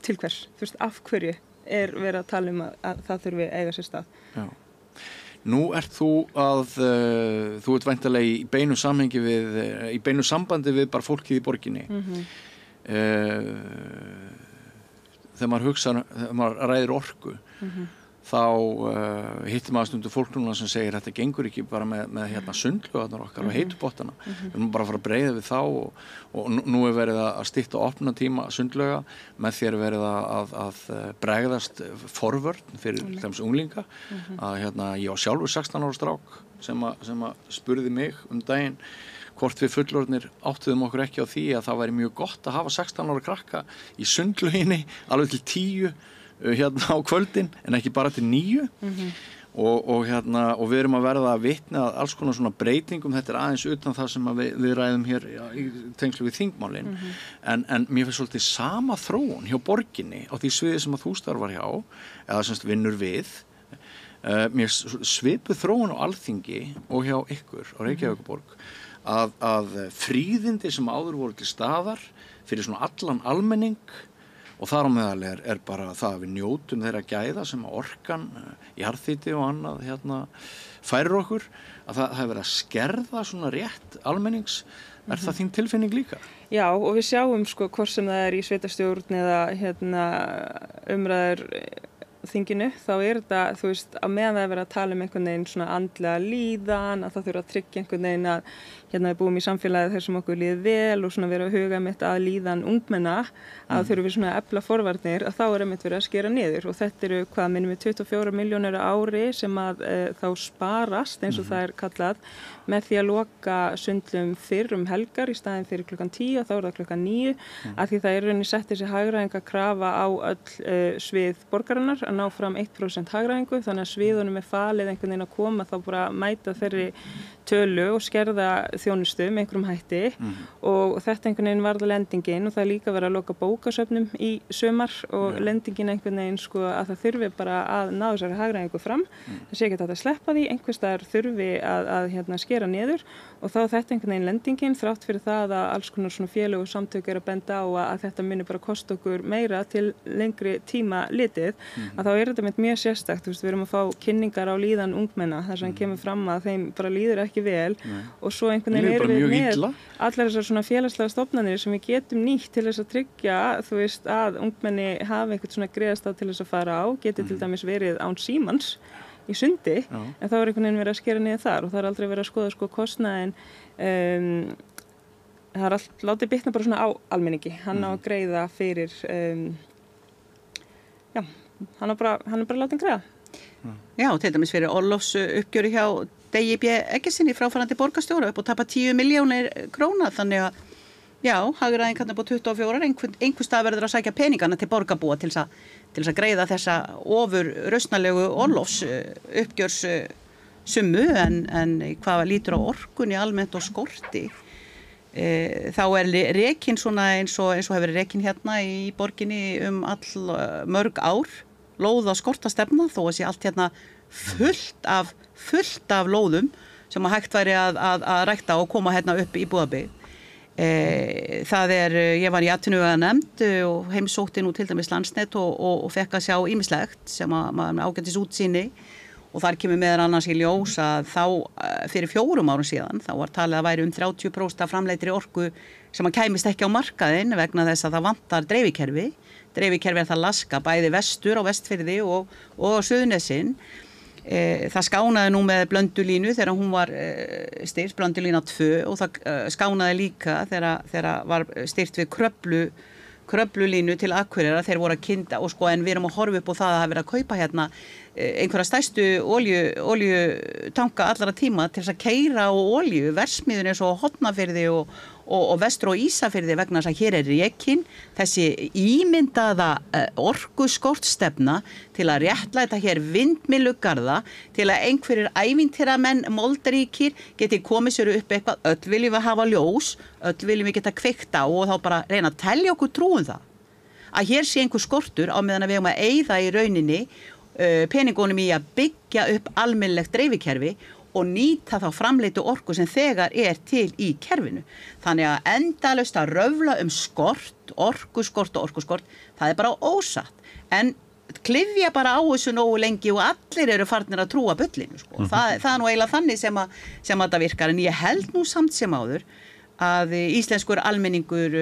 til hvers, þú veist af hverju er verið að tala um að það þurfi eiga sér stað. Já. Nú ert þú þú ert væntanlega í beinu samhengi í beinu sambandi við bara fólkið í borginni. Þegar maður ræðir orku þá hittir maður stundum fólk núna sem segir þetta gengur ekki bara með sundlaugarnar okkar og heitubottana við erum bara að fara að breiða við þá og nú er verið að stytta opna tíma sundlauga með því er verið að bregðast forvörn fyrir þeim unglinga að ég á sjálfur 16 ára strák sem að spurði mig daginn hvort við fullorðnir áttuðum okkur ekki á því að það væri mjög gott að hafa 16 ára krakka í sundlauginni alveg til 10 á kvöldin en ekki bara til 9 og við erum að verða að vitna að alls konar svona breytingum þetta er aðeins utan það sem við ræðum hér í tengslu við þingmálin en mér finnst svolítið sama þróun hjá borginni á því sviði sem að þú starfar hjá eða semst vinnur við mér svipuð þróun á Alþingi og hjá ykkur á Reykjavíkurborg að fríðindi sem áður voru til staðar fyrir svona allan almenning og þar á meðal er bara það að við njótum þeirra gæða sem orkan jarðhiti og annað færir okkur að það hefur verið að skerða svona rétt almennings það þín tilfinning líka? Já og við sjáum sko hvort sem það er í sveitarstjórn eða umræður þinginu þá þetta þú veist að meðan það er verið að tala einhvern veginn svona andlega líðan að það þurfa að tryggja einhvern veginn að við búum í samfélagi þar sem okkur líður vel og svona vera að huga mitt að líðan ungmenna að þurfum við svona að efla forvarnir að þá er einmitt verið að skera niður og þetta eru minnum við 24 milljónir á ári sem að þá sparast eins og það er kallað með því að loka sundlum fyrr helgar í staðin fyrir klukkan 10 og þá er það klukkan 9 af því það er rauninni sett þessi hagræðinga krafa á öll svið borgarinnar að ná fram 1% hagræðingu, þannig að sviðunum falið einhvern veginn að koma þá bara mæta þeirri tölu og skerða þjónustu með einhverjum hætti og þetta einhvern veginn varð lendingin og það líka verið að loka bókasöfnum í sumar og lendingin einhvern veginn sko að það þurfi bara að ná þessari hagræðingu fram. Það sé ekki að sleppa því, einhvers staðar þurfi að skera niður og þá þetta einhvern veginn lendingin þrátt fyrir það að alls konar svona félög og samtök að benda á að þetta muni bara kosta okkur meira til lengri tíma litið að þá þetta með mjög sérstakt, við erum að fá kynningar á líðan ungmenna þar sem kemur fram að þeim bara líður ekki vel og svo einhvern veginn erum við með allar þessar svona félagslega stofnanir sem við getum nýtt til þess að tryggja að ungmenni hafi einhvern svona greiðastað til þess að fara á, geti til dæmis verið án símans í sundi en þá einhvern veginn verið að skera niður þar og það aldrei verið að skoða sko kostnaðinn það allt látið bitna bara svona á almenningi, hann á að greiða fyrir hann er bara látið greiða. Já, til dæmis fyrir orlofsuppgjöri hjá Degi B. Eggersinni fráfarandi borgarstjóra upp og tapa 10 milljónir króna, þannig að já, hagræðing hann upp á 24, einhver stað verður að sækja peningana til borgarbúa til þess að greiða þessa ofur rausnalegu orlofsuppgjörs summu en hvað lítur á orkunni almennt og skorti þá rekin svona eins og hefur verið rekin hérna í borginni all mörg ár lóða skortastefna þó að sé allt hérna fullt af lóðum sem að hægt væri að rækta og koma hérna upp í Búðabyggð. Ég var í atvinnuveganefnd og heimsótti nú til dæmis Landsnet og fekk að sjá ýmislegt sem að maður ágætis útsýni og þar kemur meðal annars í ljós að þá fyrir 4 árum síðan þá var talið að væri 30% af framleiddri orku sem að kæmist ekki á markaðinn vegna þess að það vantar dreifikerfi er það laska bæði vestur á Vestfirði og Suðurnesin. Það skánaði nú með Blöndulínu þegar hún var styrt, Blöndulína 2 og það skánaði líka þegar var styrt við Kröflulínu til Akureyrar, þeir voru að kynda og sko en við erum að horfa upp á það að hafa verið að kaupa hérna einhverja stærstu oljutanka allara tíma til þess að keyra á olju, versmiðun eins og Hornafirði og vestur og Ísafirði vegna þess að hér rekin þessi ímyndaða orkuskortstefna til að réttlæta hér vindmyllugarða til að einhverjir ævintýramenn moldríkir geti komið sér upp eitthvað, öll viljum við hafa ljós, öll viljum við geta kveikt á og þá bara reyna að telja okkur trúum það að hér sé einhver skortur á meðan að við eigum að eyða í rauninni peningunum í að byggja upp almennilegt dreifikerfi og nýta þá framleiddu orku sem þegar til í kerfinu. Þannig að endalaust að röfla orkuskort og orkuskort, það bara ósatt. En klifja bara á þessu nógu lengi og allir eru farnir að trúa bullinu. Sko. Það nú eiginlega þannig sem þetta virkar. En ég held nú samt sem áður að íslenskur almenningur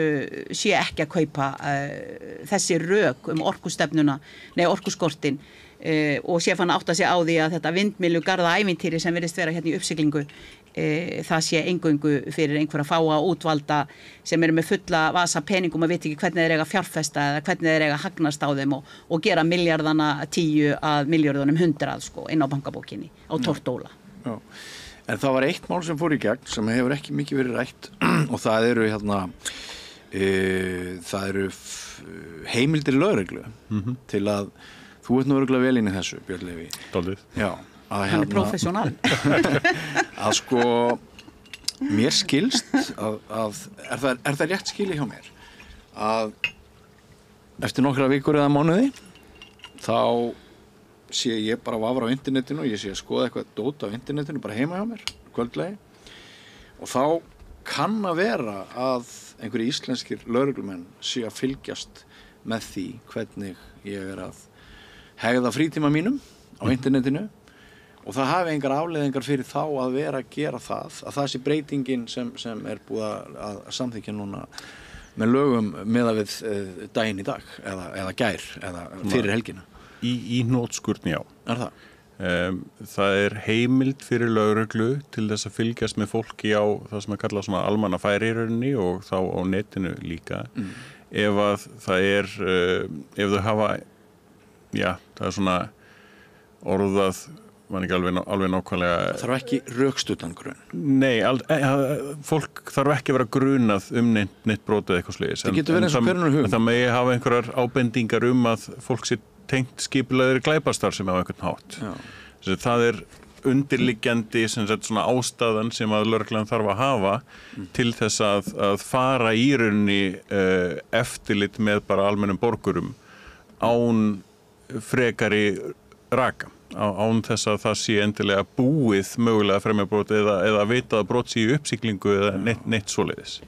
sé ekki að kaupa þessi rök orkuskortin og sé fann átt að sé á því að þetta vindmyllugarða ævintýri sem virðist vera hérna í uppsiglingu það sé eingöngu fyrir einhverja fáa útvalda sem eru með fulla vasa peningum og veit ekki hvernig þeir eiga fjárfesta eða hvernig þeir eiga hagnast á þeim og gera miljardana 10 að miljardunum 100 sko, inn á bankabókinni á tortóla. Já. En það var eitt mál sem fór í gegn sem hefur ekki mikið verið rætt og það eru heimildir lögreglu til að þú ert nú örugglega vel inn í þessu, Björn Leví. Dálítið. Já. Hann professional. Að sko, mér skilst er það rétt skili hjá mér að eftir nokkra vikur eða mánuði þá sé ég bara vafra á internetinu og ég sé að skoða eitthvað dót á internetinu bara heima hjá mér, kvöldlegi og þá kann að vera að einhverjir íslenskir lögreglumenn sé að fylgjast með því hvernig ég að hegða frítíma mínum á internetinu og það hafi engar afleiðingar fyrir þá að vera að gera það sé breytingin sem búið að samþykkja núna með lögum miðað við daginn í dag eða gær eða fyrir helgina. Í hnótskurn, já. Er það? Það heimild fyrir lögreglu til þess að fylgjast með fólki á það sem kalla svona almannafæri í rauninni og þá á netinu líka. Ef að það ef þau hafa, já, það svona orðað, man ekki alveg nákvæmlega. Það þarf ekki rökstuddan grun. Nei, fólk þarf ekki að vera grunað neitt brotið eitthvað slegis. Það getur verið eins og hvernig hug. Það megi hafa einhverjar ábendingar að fólk sé tengt skipulagðri glæpastarfsemi á einhvern hátt. Það undirliggjandi svona ástæðan sem að lögreglan þarf að hafa til þess að fara í rauninni eftirlit með bara almennum borgurum án frekari raka, án þess að það sé endilega búið mögulega fremjabrot eða vita að brot sé í uppsiglingu eða neitt svoleiðis.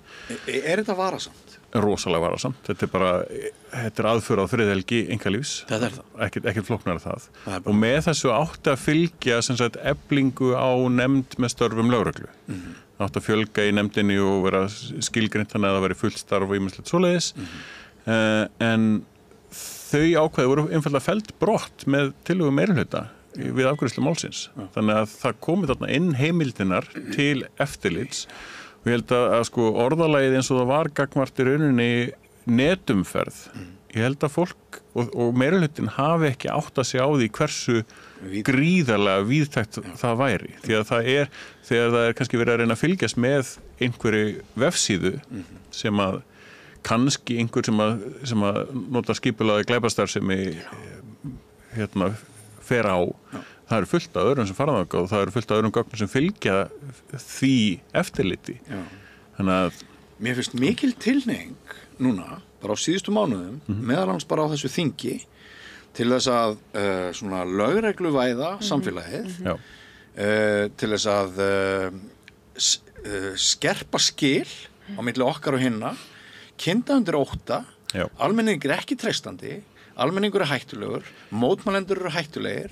Þetta varasamt? Rosalega varasamt. Þetta aðför á friðhelgi einkalífs. Það það. Ekkert flóknar það. Og með þessu átti að fylgja sem sagt eflingu á nefnd með störfum lögreglu. Átti að fjölga í nefndinni og vera skilgreint þannig að það veri fullt starf og ýmislegt svoleiðis. En þau ákvæði voru einfaldlega felld brott með tillögu meirihluta við afgreiðslu málsins. Þannig að það komið þarna inn heimildinar til eftirlits. Og ég held að sko orðalagið eins og það var gagnvart í rauninni netumferð. Ég held að fólk og meirihlutin hafi ekki áttað sig á því hversu gríðarlega víðtækt það væri. Því að þegar það kannski verið að reyna að fylgjast með einhverju vefsíðu sem að kannski einhver sem að nota skipulagði glæpastarfsemi fer á. Það eru fullt af öðrum sem faraðanga og það eru fullt af öðrum gögnum sem fylgja því eftirliti. Þannig að mér finnst mikil tilhneiging núna, bara á síðustu mánuðum, meðal annars bara á þessu þingi, til þess að svona lögregluvæða samfélagið, til þess að skerpa skil á milli okkar og hinna, kynda undir ótta, almenningur ekki treystandi, almenningur hættulegur, mótmælendur eru hættulegir.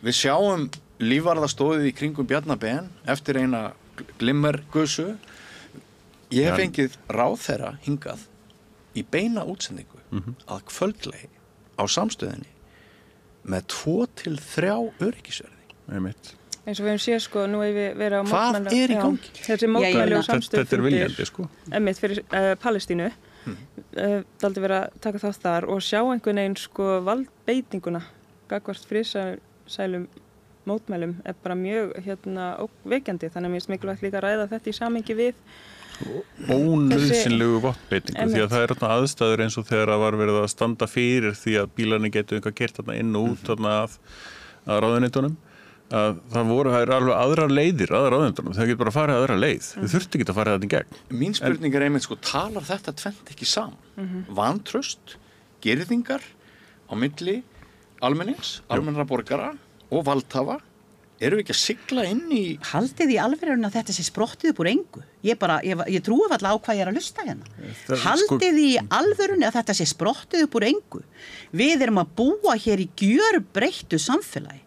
Við sjáum lífvarðastóðið í kringum Bjarna Ben eftir eina glimmergusu. Ég hef fengið ráðherra hingað í beina útsendingu að kvöldlegi á samstöðinni með 2 til 3 öryggisverði. Eins og við höfum séð sko, nú hefur við verið á mótmæla. Hvað í gangi? Þessi mótmæli og samstöð þetta viljandi sko. Einmitt fyrir Palestínu. Daldi verið að taka þátt þar og sjá einhvern veginn sko valdbeitinguna gagnvart friðsælum mótmælum bara mjög veikjandi, þannig að mér finnst mikilvægt líka að ræða þetta í samhengi við ónauðsynlegu vopnbeitingu því að það aðstæður eins og þegar það var verið að standa fyrir því að bílarnir getur eitthvað gert inn og út að ráðuneytunum að það alveg aðrar leiðir ráðuneytunum, þau getur bara farið aðra leið þau þurftu ekki að farið þetta í gegn. Mín spurning einmitt sko, talar þetta tvennt ekki saman? Vantraust, girðingar á milli almennings, almennra borgara og valdhafa, eru við ekki að sigla inn í... Haldið í alvörunni að þetta sé sprottið upp úr engu? Ég trúi alltaf á hvað ég er að hlusta hérna. Haldið í alvörunni að þetta sé sprottið upp úr engu? Við erum að búa hér í gjörbreyttu samfélagi.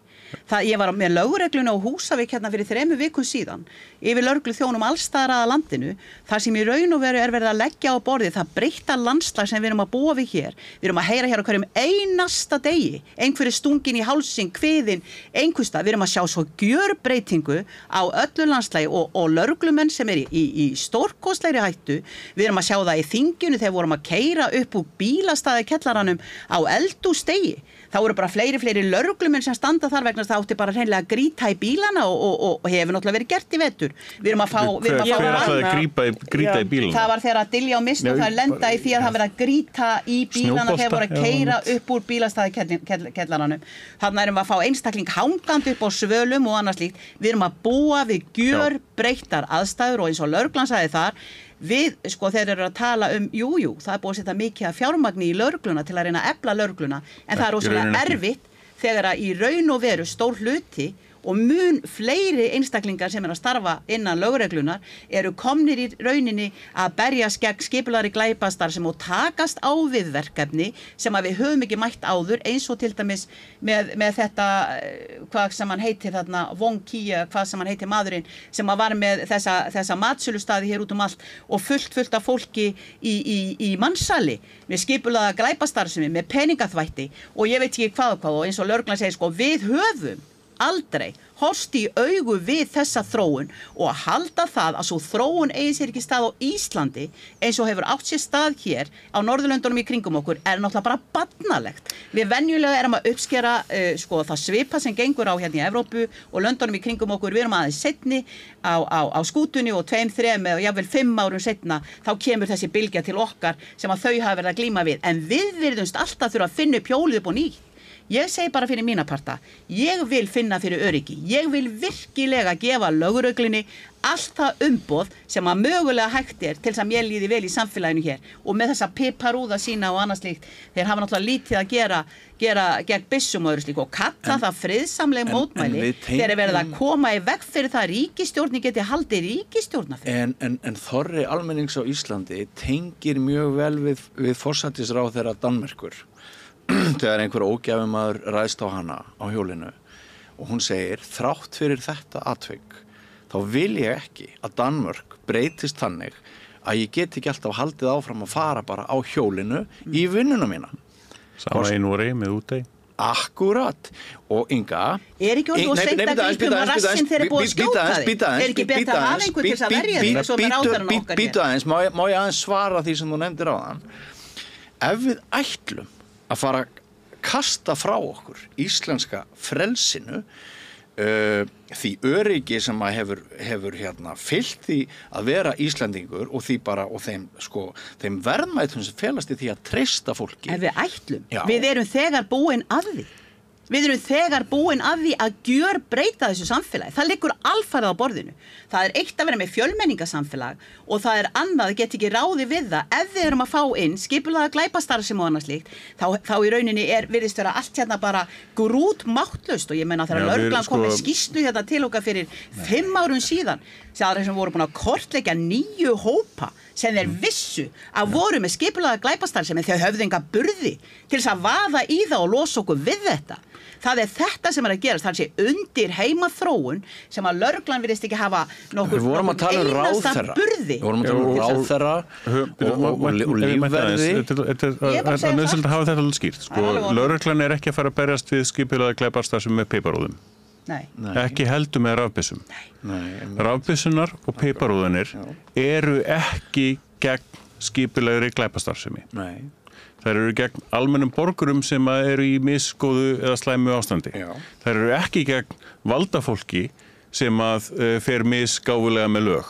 Ég var með lögregluna á Húsavík hérna fyrir 3 vikum síðan yfir lögregluþjónum allstaðar að landinu þar sem í raun og veru verið að leggja á borðið það breytta landslag sem við erum að búa við hér. Við erum að heyra hér á hverjum einasta degi einhverju stungin í hálsin, kviðin, einhversta. Við erum að sjá svo gjörbreytingu á öllu landslagi og lögreglumenn sem er í stórkostlegri hættu. Við erum að sjá það í þinginu þegar vorum að keyra upp úr bílastæðikellaranum á eldhúsdegi. Það voru bara fleiri lögreglumenn sem standa þar vegna það átti bara hreinlega að grýta í bílana og hefur náttúrulega verið gert í vetur. Við erum að fá hver ætlaði að grýta í bílana? Það var þegar að Dilja og Mist og það lenda í því að það verið að grýta í bílana þegar voru að keyra upp úr bílastæðikellaranum. Þarna erum við að fá einstakling hangandi upp á svölum og annað slíkt. Við erum að búa við gjörbreyttar aðstæður og eins og lögreglan sagði þar við, sko, þeir eru að tala það er búið að setja mikið af fjármagni í lögregluna til að reyna að efla lögregluna en það er rosalega erfitt þegar að í raun og veru stór hluti og mun fleiri einstaklingar sem er að starfa innan lögreglunar eru komnir í rauninni að berjast gegn skipulagðri glæpastarfsemi og takast á við verkefni sem að við höfum ekki mætt áður eins og til dæmis með þetta hvað sem hann heitir þarna Wong Kia, hvað sem hann heitir maðurinn sem að var með þessa matsölustaði hér út allt og fullt af fólki í mannsali með skipulagða glæpastarfsemi, með peningaþvætti og ég veit ekki hvað og eins og lögreglan segir sko við höfum aldrei horfst í augu við þessa þróun og að halda það að svo þróun eigi sér ekki stað á Íslandi eins og hefur átt sér stað hér á Norðurlöndunum í kringum okkur er náttúrulega bara barnalegt. Við venjulega erum að uppskera sko það svipa sem gengur á hérna í Evrópu og löndunum í kringum okkur við erum aðeins seinni á skútunni og 2, 3 eða jafnvel 5 árum seinna þá kemur þessi bylgja til okkar sem að þau hafa verið að glíma við en við virðumst alltaf þurfa að finna upp hjólið upp og nýtt. Ég segi bara fyrir mína parta, ég vil finna fyrir öryggi, ég vil virkilega gefa lögreglunni allt það umboð sem að mögulega hægt til þess að mér líði vel í samfélaginu hér og með þessa piparúða sína og annars líkt, þeir hafa náttúrulega lítið að gera gegn byssum og öðru slíku og kalla það friðsamleg mótmæli þegar verið að koma í veg fyrir það að ríkisstjórnin geti haldið ríkisstjórna fyrir. En þorri almennings á Íslandi tengir mjög vel við forsætisráðherra Danmerkur þegar einhver ógæfumaður ræðst á hana á hjólinu og hún segir þrátt fyrir þetta atvik þá vil ég ekki að Danmörk breytist þannig að ég get ekki alltaf haldið áfram að fara bara á hjólinu í vinnuna mína. Sama í Noregi með útei. Akkurat. Og Inga ekki orðið og seint að grípum að rassin þeir búið að skjóta þig? Ekki betra að hafa einhvern til þess að verja þig svo með ráðherran okkar hér? Býta aðeins, má ég aðeins svara því sem þú nefndir áðan? Ef við ætlum að fara að kasta frá okkur íslenska frelsinu því öryggi sem að hefur fylgt því að vera Íslendingur og því bara og þeim verðmætum sem felast í því að treysta fólki. Ef við ætlum, við erum þegar búin að því. Við erum þegar búin að því að gjörbreyta þessu samfélagi. Það liggur alfarið á borðinu. Það er eitt að vera með fjölmenningasamfélag og það er annað að geta ekki ráði við það. Ef við erum að fá inn skipulagða glæpastarfsemi og annað slíkt, þá í rauninni virðist vera allt hérna bara grútmáttlaust og ég meina þegar lögreglan kom með skýrslu hérna til okkar fyrir 5 árum síðan, sem voru búin að kortleggja 9 hópa sem þeir vissu að voru með skipulagða glæpastarfsemi þau höfðu enga burði til þess að vaða í það og losa okkur við þetta. Það er þetta sem að gerast, það sé undir heimaþróun sem að lögreglan virðist ekki hafa nokkur einasta burði. Við vorum að tala um ráðherra og lífverði. Það er nöðsynlegt að hafa þetta alveg skýrt. Lögreglan er ekki að fara að berjast við skipulagða glæpastarfsemi með piparúðum. Nei. Ekki heldur með rafbyssum. Rafbyssunar og piparúðanir eru ekki gegn skipulagðri glæpastarfsemi. Nei. Þær eru gegn almennum borgurum sem eru í misgóðu eða slæmu ástandi. Þær eru ekki gegn valdafólki sem fer misgáfulega með lög.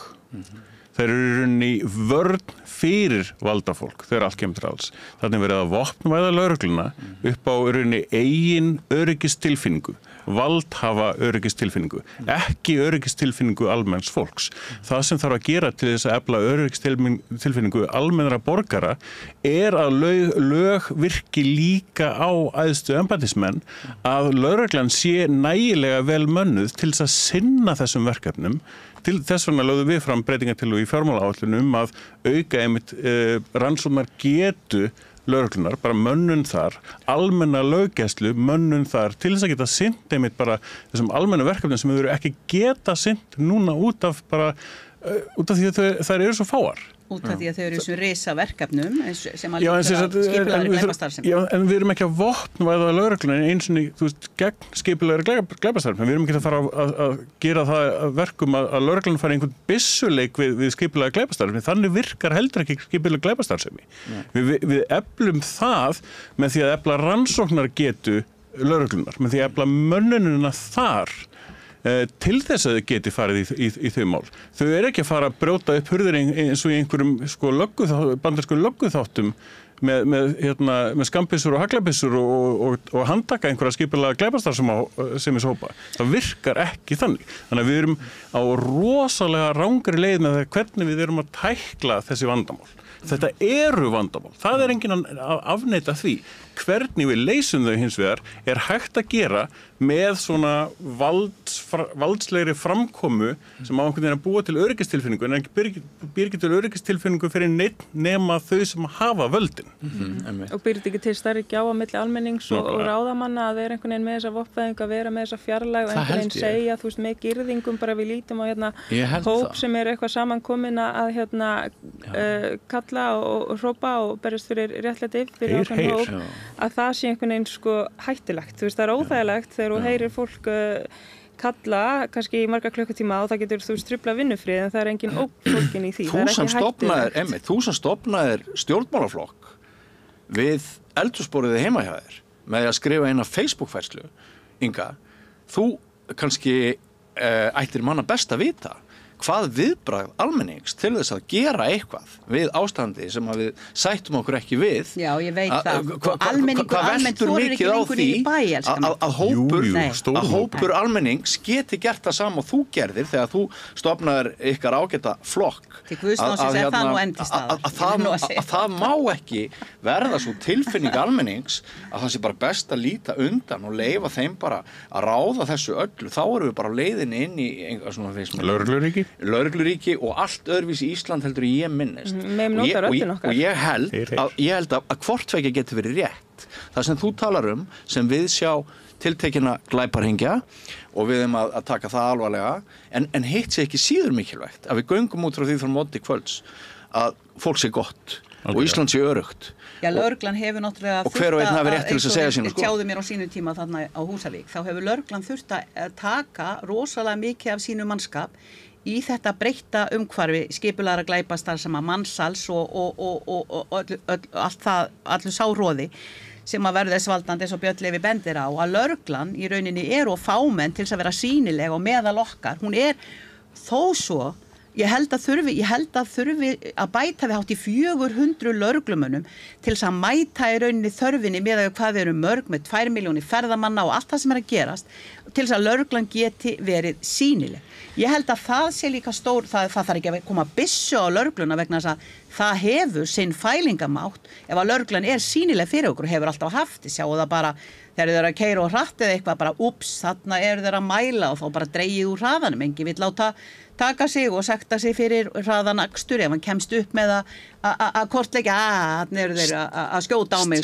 Þær eru runni vörn fyrir valdafólk þegar allt kemur til alls. Þannig verið að vopnvæða lögregluna upp á runni eigin öryggistilfinningu. Valdhafa öryggistilfinningu, ekki öryggistilfinningu almenns fólks. Það sem þarf að gera til þess að efla öryggistilfinningu almennra borgara er að lög virki líka á æðstu embættismenn að lögreglan sé nægilega vel mönnuð til þess að sinna þessum verkefnum. Til þess vegna lögðum við fram breytingartillögu í fjármálaáætlun að auka einmitt rannsóknar getu lögreglunar, bara mönnun þar, almenna löggæslu, mönnun þar, til þess að geta sinnt einmitt bara þessum almenna verkefnum sem þau eru ekki geta sinnt núna út af því að þær eru svo fáar. Út af því að þau eru þessum risa verkefnum sem að skipulagðri glæpastarfsemi. Já, en við erum ekki að vopnvæða lögregluna eins og gegn skipulagðri glæpastarfsemi. Við erum ekki að fara að gera það verkum að lögreglan fari einhvern byssuleik við skipulagðri glæpastarfsemi. Þannig virkar heldur ekki skipulagðri glæpastarfsemi. Við eflum það með því að efla rannsóknargetu lögreglunar, með því að efla mönnunina þar til þess að þau geti farið í þau mál. Þau eru ekki að fara að brjóta upp hurðir eins og í einhverjum bandarískum lögguþáttum með skambissur og haglabissur og handtaka einhverja skipulega glæpastarfsemi hópa. Það virkar ekki þannig. Þannig að við erum á rosalega rangri leið með það hvernig við erum að tækla þessi vandamál. Þetta eru vandamál. Það er enginn að afneita því. Hvernig við leysum þau hins vegar er hægt að gera með svona valdslegri framkomu sem á einhvern veginn að búa til öryggistilfinningu en ekki býr ekki til öryggistilfinningu fyrir neitt nema þau sem hafa völdin. Og býr ekki til stærri gjá á milli almennings og ráðamanna að vera einhvern veginn með þessa vopnvæðingu, að vera með þessa fjarlæg og einhvern veginn segja, þú veist, með girðingum bara við lítum á hóp sem er eitthvað samankomin að kalla og hrópa og berjast fyrir réttlæti fyrir ákveðinn hóp. Að það sé einhvern veginn hættulegt. Þú veist, það er óþægilegt þegar þú heyrir fólk kalla kannski í marga klukkutíma og það getur trufla vinnufrið en það er engin ófólkin í því. Þú sem stofnaðir stjórnmálaflokk við eldhúsborðið heima hjá þér með því að skrifa eina Facebook-færslu, Inga, þú kannski ættir manna best að vita hvað viðbragð almennings til þess að gera eitthvað við ástandi sem að við sættum okkur ekki við. Já, ég veit það. Hvað veldur mikið á því að hópur almennings geti gert það sama og þú gerðir þegar þú stofnaðir ykkar ágæta flokk. Til Guðsdómsins það nú enn til staðar. Að það má ekki verða svo tilfinning almennings að það sé bara best að líta undan og leyfa þeim bara að ráða þessu öllu. Þá erum við bara á leiðinni inn í Lögregluríki og allt öðruvísi Ísland heldur ég minnist. Og ég held að hvort tveggja getur verið rétt. Það sem þú talar sem við sjá tiltekina glæparhengja og við að taka það alvarlega en hitt sé ekki síður mikilvægt að við göngum út frá því frá móti kvölds að fólk sé gott og Ísland sé öruggt. Já, lögreglan hefur náttúrulega og hver og einn hafi rétt til þess að segja sínu tjáðu mér á sínu tíma þarna á Húsavík, þá hefur lögreglan þurft að taka rosalega mikið af sínu mannskap í þetta breytta umhverfi skipulagðra glæpastarfsemi mansals og allu sáróði sem að verður þess valdandi eins og Björn Leví bendir á að lögreglan í rauninni og fámenn til þess að vera sýnileg og meðal okkar. Hún þó svo Ég held að þurfi að bæta við hátt í 400 lögreglumönnum til þess að mæta í rauninni þörfinni með að hvað við erum mörg með 2 milljónir ferðamanna og allt það sem að gerast til þess að lögreglan geti verið sýnileg. Ég held að það sé líka stór, það þarf ekki að koma byssu á lögregluna vegna þess að það hefur sinn fælingamátt ef að lögreglan sýnileg fyrir okkur og hefur alltaf haft, sjáu það bara þegar þeir eru að keyra og hratt eða eitthvað bara úps, þarna eru þeir að mæla og þá bara dregið úr hraðanum, enginn vill láta taka sig og sekta sig fyrir hraðan akstur ef hann kemst upp með að kortleggja þarna eru þeir að skjóta á mig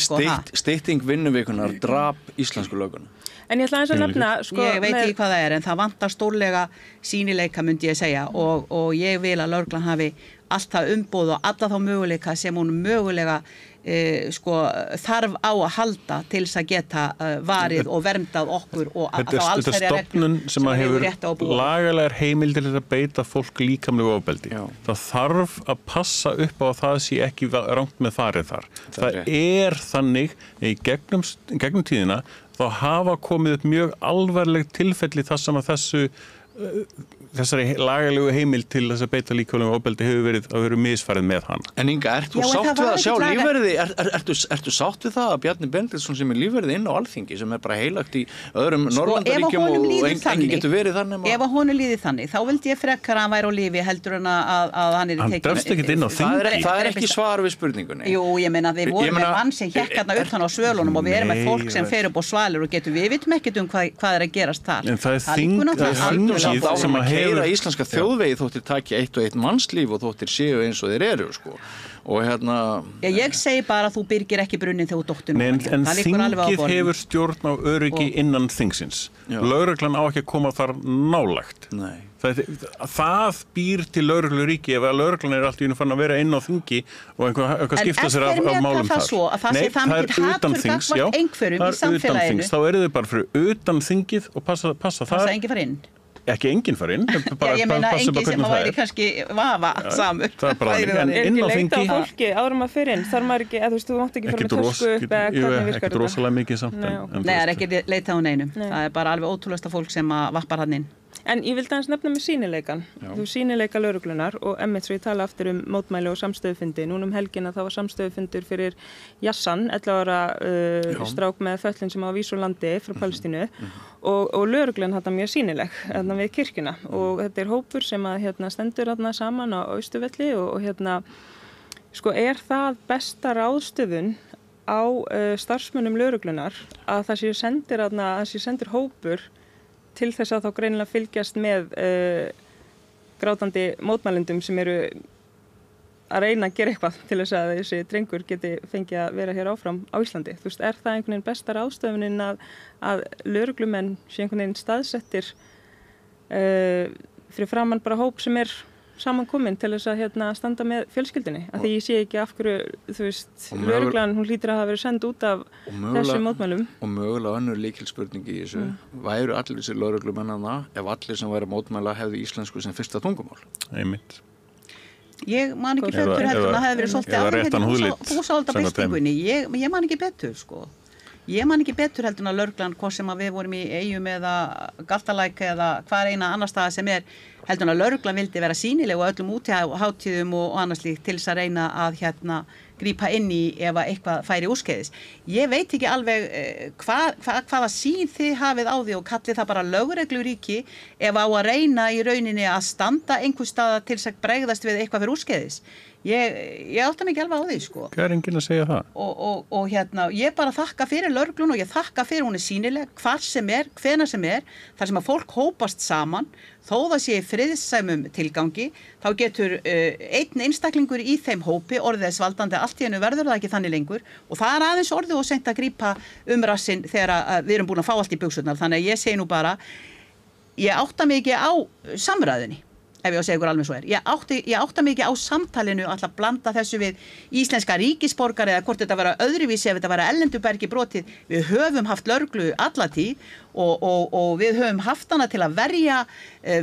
Stytting vinnuvikunar drap íslensku löguna. En ég ætla aðeins að nefna ég veit ekki hvað það en það vantar stórlega sýnileika myndi ég segja og ég vil að lögreglan hafi allt það umboð og alla þá möguleika sem hún mögulega þarf á að halda til þess að geta varið og verndað okkur og þá alls þeirra reglum sem að hefur lagalegar heimildir til að beita fólk líkamlegu ofbeldi. Það þarf að passa upp á að það sé ekki rangt með farið þar. Það þannig í gegnum tíðina þá hafa komið upp mjög alvarleg tilfelli þar sem að þessari lagalegu heimild til þess að beita líkamlegu ofbeldi hefur verið misfarið með hana. En Inga, ert þú sátt við að sjá lífverði? Ertu sátt við það að Bjarni Benediktsson sem lífverði inn á Alþingi sem bara heilagt í öðrum Norðurlandaríkjum og enginn getur verið þannig? Ef að honum líði þannig, þá vildi ég frekar að hann væri á lífi heldur en að hann Hann drefst ekkert inn á þingi. Það ekki svar við spurningunni. Jú, ég meina við vorum með mann sem hékk hérna upp þannig á svölunum og við erum með fólk sem fer upp á svalir og við vitum ekkert hvað að gerast þar. En það þingið sem að keyra íslenska þjóðvegi þóttir taki eitt og eitt mannslíf og þóttir séu eins og þeir eru og ég segi bara að þú byrgir ekki brunnin þegar þú dóttir en þingið hefur stjórn á öryggi innan þingsins. Lögreglan á ekki að koma þar nálægt. Nei. Það býr til lögregluríki ef að lögreglan alltaf farin að vera inn á þingi og eitthvað skipta sér af málum þar. Nei, það er utan þings, já. Þá eru þau bara fyrir utan þingið og passa það. Enginn fara inn. Ekki enginn fara inn, ég meina enginn sem að væri kannski vafa samur. Það er bara inn á þingi. Leita á fólki áður maður fyrir inn, þar maður ekki, þú mátt ekki fara með tösku upp eða hvernig virkar þetta? Ekkert rosalega mikið samt. Nei, það er ekki leita á neinum. Það er bara alveg ótrúlegasta fólk sem vappar hann inn. En ég vildi aðeins nefna með sýnileikan. Þú sýnileika lögreglunar og einmitt svo ég tala aftur mótmæli og samstöðufundi. Núna helgina það var samstöðufundur fyrir Jassan, 11 ára strák með föllin sem á Vísulandi frá Palestínu og lögreglan þetta mjög sýnileg þarna við kirkjuna og þetta hópur sem að stendur þarna saman á Austurvelli og það besta ráðstöfun á starfsmönnum lögreglunar að það sé sendir hópur til þess að þá greinilega fylgjast með grátandi mótmælendum sem eru að reyna að gera eitthvað til þess að þessi drengur geti fengið að vera hér áfram á Íslandi. Þú veist, það einhvern veginn besta ráðstöfunin að lögreglumenn sé einhvern veginn staðsettir fyrir framann bara hóp sem samankomin til þess að standa með fjölskyldinni. Af því ég sé ekki af hverju, þú veist, lögreglan, hún hlýtur að hafa verið send út af þessum mótmælum. Og mögulega önnur lykilspurning í þessu. Væru allir þessi lögreglumennana ef allir sem væri mótmæla hefðu íslensku sem fyrsta tungumál? Einmitt. Ég man ekki betur heldur en það hefði verið svolítið búsáhaldabyltingunni. Ég man ekki betur, Ég man ekki betur heldur en að lögreglan, hvort sem að við vorum í Eyjum eða Galtalæk eða hvar eina annar staða sem heldur að lögreglan vildi vera sýnileg og öllum útihátíðum og annars líkt til þess að reyna að grípa inn í ef eitthvað færi úrskeiðis. Ég veit ekki alveg hvaða sýn þið hafið á því og kallið það bara lögregluríki ef á að reyna í rauninni að standa einhvers staðar til þess að bregðast við eitthvað fyrir úrskeiðis. Ég átta mig ekki alveg á því, sko. Hvað enginn að segja það? Og ég bara þakka fyrir lögregluna og ég þakka fyrir hún sýnileg, hvar sem hvenær sem þar sem að fólk hópast saman, þó það sé í friðsæmum tilgangi, þá getur einn einstaklingur í þeim hópi orðið þess valdandi allt í einu verður það ekki þannig lengur og það aðeins orðið og seint að grípa rassinn þegar við erum búin að fá allt í buxurnar. Þannig að ég segi nú bara, ég átta mig ekki á samræðunni. Ef ég að segja ykkur alveg svo ég átta mig ekki á samtalinu að blanda þessu við íslenska ríkisborgar eða hvort þetta vera öðruvísi ef þetta vera erlendubergi brotið. Við höfum haft lögreglu alla tíð og við höfum haft hana til að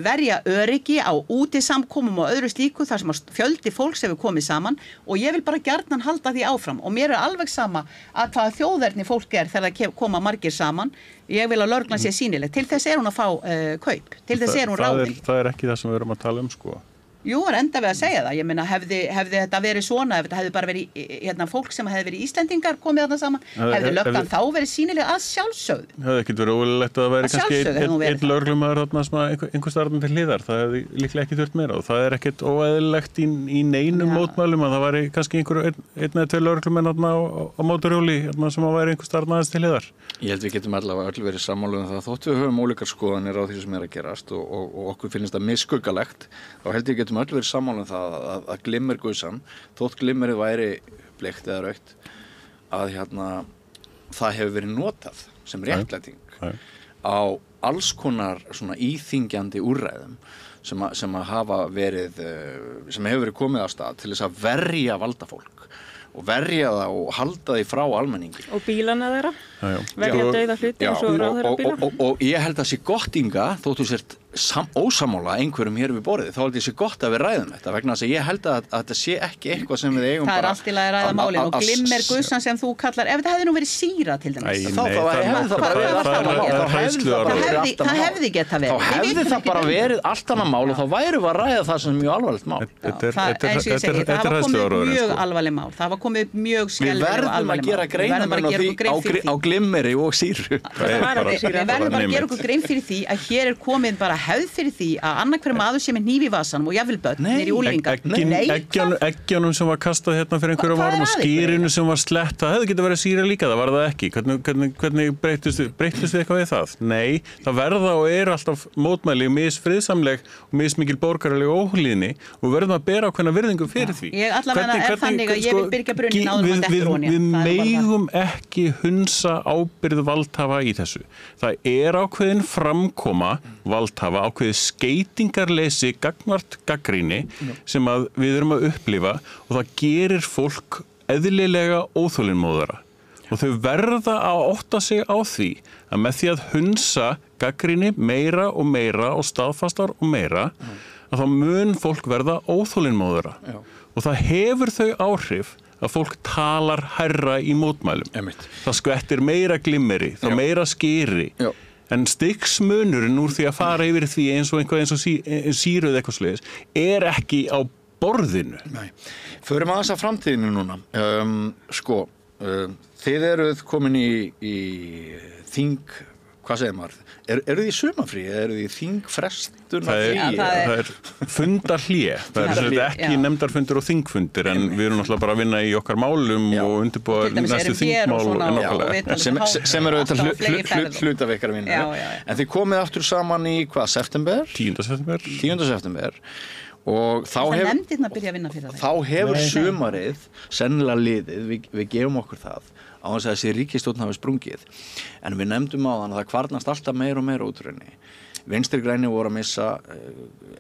verja öryggi á útisamkomum og öðru slíku þar sem fjöldi fólks hefur komið saman og ég vil bara gjarnan halda því áfram og mér alveg sama að hvaða þjóðerni fólk þegar það koma margir saman. Ég vil að lögreglan sé sýnileg. Til þess hún að fá kaup. Til þess hún ráðin. Það ekki það sem við erum að tala sko. Jú, enda við að segja það. Ég meina, hefði þetta verið svona, ef þetta hefði bara verið fólk sem hefði verið Íslendingar komið þarna saman, hefði löggan þá verið sýnileg að sjálfsögðu. Það hefði ekkert verið ólulegt að það væri kannski einn lögreglumaður þarna sem einhvers staðar til hliðar. Það hefði líklega ekki þurft meira og það ekkert óeðlilegt í neinum mótmælum að það væri kannski einn eða tveir lögreglumenn þarna á mótorhjóli sem að væri einhvers staðar aðeins til hliðar. Ég held við getum allavega öll verið sammála það þótt við höfum ólíkar skoðanir á því sem að gerast og okkur finnst það misskuggalegt þá held ég getum öll verið sammála það að glimmergusan þótt glimmerið væri bleikt eða rautt að það hefur verið notað sem réttlæting á alls konar svona íþyngjandi úrræðum sem að hafa verið sem hefur verið komið á stað til þess að verja valdafólk og verja það og halda því frá almenningi. Og bílana þeirra, verja dauða hluti eins og ráðherra bíla. Og ég held að sé gott Inga, þóttu sért ósammála einhverjum hér við borðið, þá held ég sé gott að við ræðum þetta, vegna þess að ég held að þetta sé ekki eitthvað sem við eigum bara... Það allt í lagi að ræða málin og glimmergusan sem þú kallar, ef þetta hefði nú verið sýra til dæmis. Það hefði geta verið. Þá hefði það bara verið allt annað mál og þá værum við að ræða það sem mjög alvarlegt mál. Það var komið mjög alvarleg mál, það var komið mjög skelfileg og alvarleg mál. Við verðum að gera greinarmun á glimmeri og sýru. Við verðum bara að gera okkur grein fyrir því að hér komið bara hefð fyrir því að annarhver maður sé með hníf í vasanum og jafnvel börn niður í úlingar. Eggjanum sem var kastað hérna fyrir einhverjum árum og skýrinu sem var slett, það hefði getið verið sýra líka, það var það ekki. Hvernig breyttust við eitthvað við það? Nei, það verða og alltaf mótmæli misfriðsamleg og mismikil borgaraleg óhlýðni og verðum að bera ákveðna virðingu fyrir því. Ég allavega þannig að ég vil byrgja brunnin áður en eftir honja. Við megum ekki hunsa ábyrgð valdhafa í þessu. Það ákveðin framkoma valdhafa, ákveðið skeytingarleysi gagnvart gagnrýni sem að við erum að upplifa og það gerir fólk eðlilega óþolinmóðara og þau verða að átta sig á því að með því að hunsa gagnrýni meira og staðfastar og meira að þá mun fólk verða óþolinmóðara og það hefur þau áhrif að fólk talar hærra í mótmælum. Það skvettir meira glimmeri, það meira skýri. En stigsmunurinn úr því að fara yfir því eins og sýruð eitthvað sliðis ekki á borðinu. Nei. Förum aðeins að framtíðinu núna. Þið eruð komin í þing, hvað segir maður? Eru þið í sumafrí eða eru þið í þingfrestunarfrí? Það er fundarhlé. Það er ekki nefndarfundir og þingfundir en við erum náttúrulega bara að vinna í okkar málum og undirbúa næstu þingmál sem eru auðvitað hluta af ykkar vinnu. En þið komið aftur saman í hvað, september? 10. september. 10. september. Og þá hefur sumarið sennilega liðið, við gefum okkur það á þess að þessi ríkisstjórn hafi sprungið en við nefndum á þann að það kvarnast alltaf meira og meira út úr henni. Vinstri græni voru að missa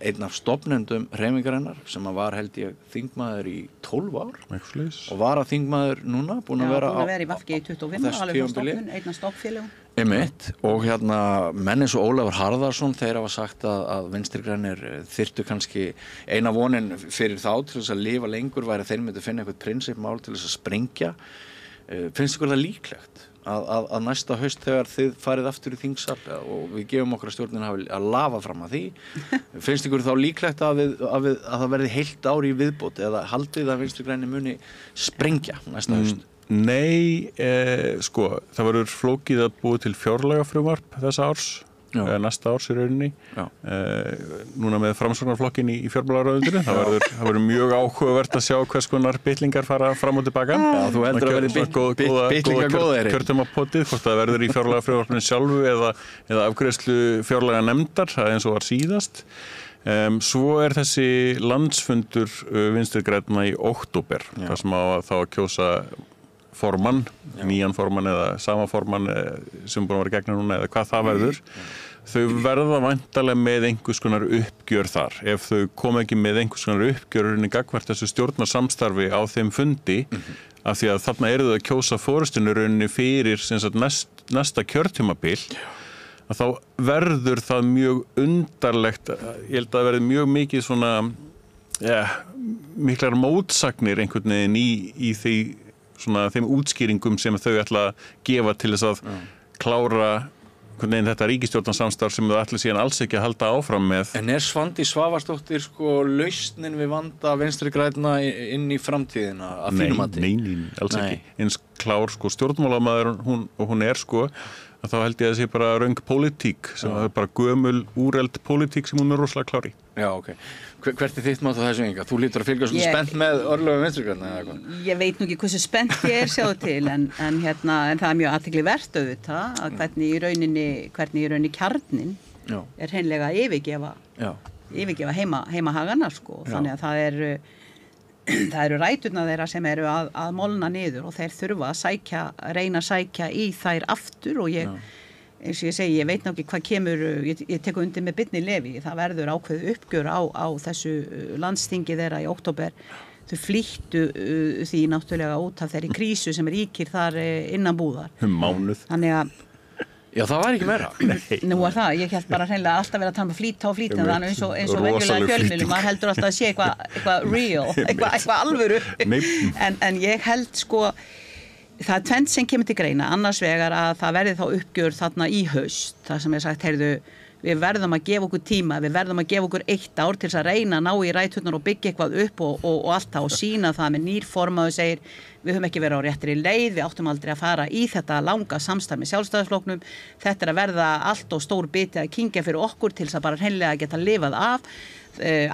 einn af stofnendum hreyfingarinnar sem var held ég þingmaður í 12 ár og var að þingmaður núna búin að vera í VG í 25 alveg frá stofnun, einn af stofnfélögum. Og menn eins og Ólafur Harðarsson þeir hafa sagt að vinstri grænir þyrftu kannski eina vonin fyrir þá til þess að lifa lengur væri þeir myndi finna eitthvað prinsipmál til þess að sprengja. Finnst ykkur það líklegt? að næsta haust þegar þið farið aftur í þingsal og við gefum okkur að stjórnin að lafa fram að því finnst ykkur þá líklegt að það verði heilt ár í viðbót eða haldið að Vinstri græni muni sprengja næsta haust? Nei, sko, það verður flókið að búa til fjárlagafrumvarp þessa árs, næsta árs í rauninni. Núna með Framsóknarflokkinn í fjármálaráðuneytinu, það verður mjög áhugavert að sjá hvers konar bitlingar fara fram og tilbaka. Já, þú heldur að verði bitlingar góðæri. Kjörtumapotið, hvort það verður í fjárlagafrumvarpinu sjálfu eða afgreiðslu fjárlaganefndar, það eins og var síðast. Svo þessi landsfundur Vinstri grænna í október, þar sem þá að kjósa formann, nýjan formann eða sama formann sem búin að vera gegna núna eða hvað það verður. Þau verða væntanlega með einhvers konar uppgjör þar. Ef þau koma ekki með einhvers konar uppgjör gagnvart þessu stjórnarsamstarfi á þeim fundi, af því að þarna eru þau að kjósa forystunni fyrir næsta kjörtímabil, að þá verður það mjög undarlegt, ég held að það verði mjög mikið svona, miklar mótsagnir einhvern veginn í því svona þeim útskýringum sem þau ætla að gefa til þess að klára þetta ríkisstjórnarsamstarf sem þau ætla síðan alls ekki að halda áfram með. En Svandís Svavarsdóttir lausnin við vanda Vinstri grænna inn í framtíðina að þínum mati? Nei, alls ekki. Eins klár stjórnmálamaður hún sko, að þá held ég að það sé bara röng pólitík sem það bara gömul úreld pólitík sem hún rosalega klár í. Já, ok. Hvert þitt mat á þessu Inga? Þú lítur að fylgja svona spennt með örlögum Vinstri grænna eða eitthvað? Ég veit nú ekki hversu spennt ég sjáðu til en það er mjög athyglivert auðvitað að hvernig í rauninni kjarnin hreinlega að yfirgefa heimahagana sko. Þannig að það eru ræturnar þeirra sem eru að molna niður og þeir þurfa að reyna að sækja í þær aftur og eins og ég segi, ég veit náttúrulega hvað kemur, ég tekur undir með Birni Leví, það verður ákveðu uppgjör á þessu landsþingi þeirra í október, þau flýttu því náttúrulega út af þeirri krísu sem ríkir þar innan búðar. Mánuð. Þannig að Já, það var ekki meira. Nú var það, ég held bara hreinlega alltaf verið að tala um flýta og flýta, þannig eins og venjulega fjölmiðlum, maður heldur alltaf að sé eitthvað real, eitthvað alvöru. En ég held sko, það tvennt sem kemur til greina, annars vegar að það verði þá uppgjör þarna í haust, það sem ég sagt, heyrðu, við verðum að gefa okkur tíma, við verðum að gefa okkur 1 ár til þess að reyna að ná í ræturnar og byggja eitthvað upp og allt það og sína það með nýr formaður segir, við höfum ekki verið á réttri leið, við áttum aldrei að fara í þetta langa samstarf með Sjálfstæðisflokknum, þetta er að verða allt og stór biti að kyngja fyrir okkur til þess að bara hreinlega geta lifað af,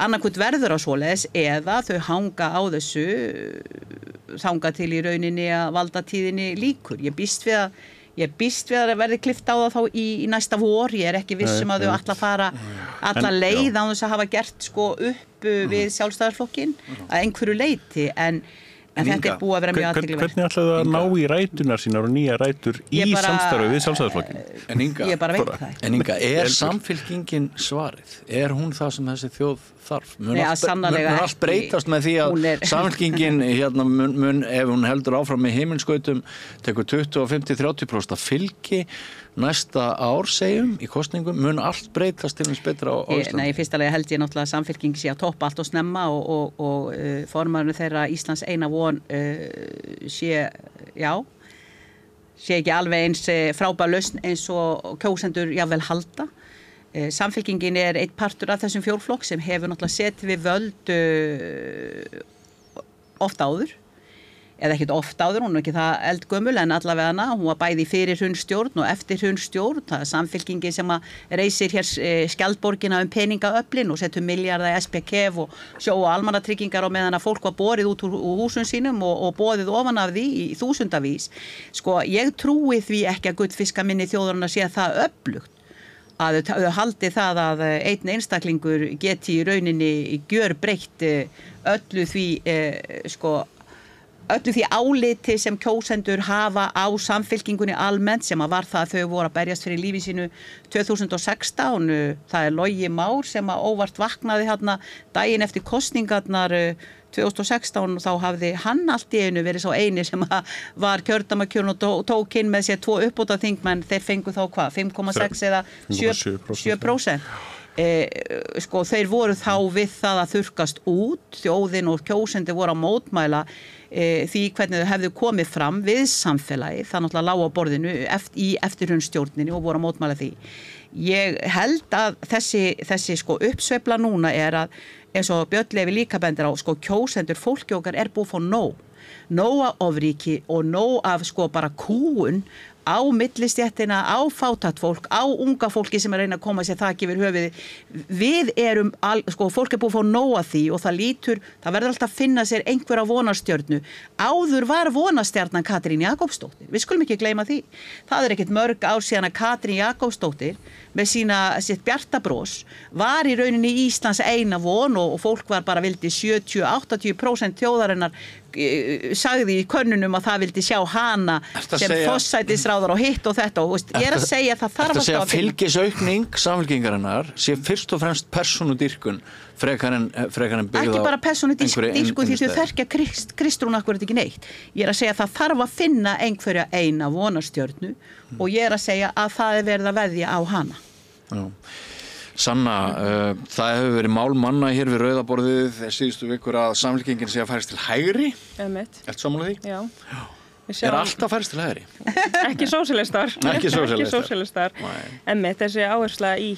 annarkvæmt verður á svoleiðis eða þau hanga á þessu, þanga til í rauninni að valdatíðinni líkur. Ég býst við að verði klippt á það þá í næsta vor, ég er ekki viss að þau ætla að fara alla leið án þess að hafa gert sko upp við Sjálfstæðisflokkinn að einhverju leiti en þetta er búið að vera mjög athyglisvert. Hvernig ætlaðu að ná í ræturnar sínar og nýja rætur í samstarfi við Sjálfstæðisflokkinn? Ég bara veit það. En Inga, er samfylkingin svarið? Er hún það sem þessi þjóð þarf? Mun allt breytast með því að samfylkingin mun, ef hún heldur áfram með himinskautum, tekur 25-30% fylgi næsta ár segjum í kosningum, mun allt breytast til þess betra á Íslandi? Nei, í fyrsta lagi held ég náttúrulega að samfylking sé að toppa allt og snemma og formaðurinn þeirra Íslands eina von sé ekki alveg eins frábær lausn eins og kjósendur jafnvel halda. Samfylkingin er einn partur af þessum fjórflokk sem hefur náttúrulega setið við völd oft áður. Eða ekkert oft áður, hún er ekki það eldgömul en allavega hana, hún var bæði fyrir hrunstjórn og eftir hrunstjórn, það er samfylkingin sem að reisir hér skjaldborgina peningaöflin og setur milljarða í SPKF og sjóa almannatryggingar á meðan að fólk var borið út úr húsum sínum og boðið ofan af því í þúsundavís. Sko, ég trúi því ekki að gullfiska minni þjóðurinn að sé það öflugt. Að þau haldi það að einn einstaklingur geti í rauninni gjörbreytt öllu því áliti sem kjósendur hafa á samfylkingunni almennt sem að var það að þau voru að berjast fyrir lífi sínu 2016. Það er Logi Már sem að óvart vaknaði hérna daginn eftir kosningarnar 2016 og þá hafði hann allt í einu verið sá eini sem var kjördæmakjörn og tók inn með sér 2 uppbótarþingmenn, þeir fengu þá hvað, 5,6 eða 7%. sko þeir voru þá við það að þurrkast út, þjóðin og kjósendur voru að mótmæla því hvernig þau hefðu komið fram við samfélagið, það náttúrulega lá á borðinu í eftirhrunstjórninni og voru að mótmæla því. Ég held að þessi sko uppsveifla núna að eins og Björn Leví líka bendir á, sko kjósendur fólki okkar búið að fá nóg af ofríki og nóg af sko bara kúgun á millistéttina, á fátækt fólk, á unga fólki sem reyna að koma sér þak yfir höfuði. Við sko fólk búið að fá nóg af því og það verður alltaf að finna sér einhverja vonarstjörnu. Áður var vonarstjarnan Katrín Jakobsdóttir, við skulum ekki gleyma því. Það ekkert mörg ár síðan að Katrín Jakobsdóttir með sitt bjarta bros var í rauninni Íslands eina von og fólk var bara vildi 70-80% þjóðarinnar sagði í könnunum að það vildi sjá hana sem forsætisráðherra og hitt og þetta og ég að segja að það þarf að segja fylgisaukning Samfylkingarinnar sé fyrst og fremst persónudýrkun frekar en byggð á ekki bara persónudýrkun því þau þekkja Kristrún akkurat ekki neitt. Ég að segja að það þarf að finna einhverja eina vonarstjörnu og ég að segja að það verið að veðja á hana. Já. Sanna, það hefur verið mál manna hér við Rauðaborðið síðustu vikur að Samfylkingin sé að færast til hægri. Ertu sammála því? Já. Alltaf færist til hægri? Ekki sósíalistar. Ekki sósíalistar. Einmitt, þessi áhersla í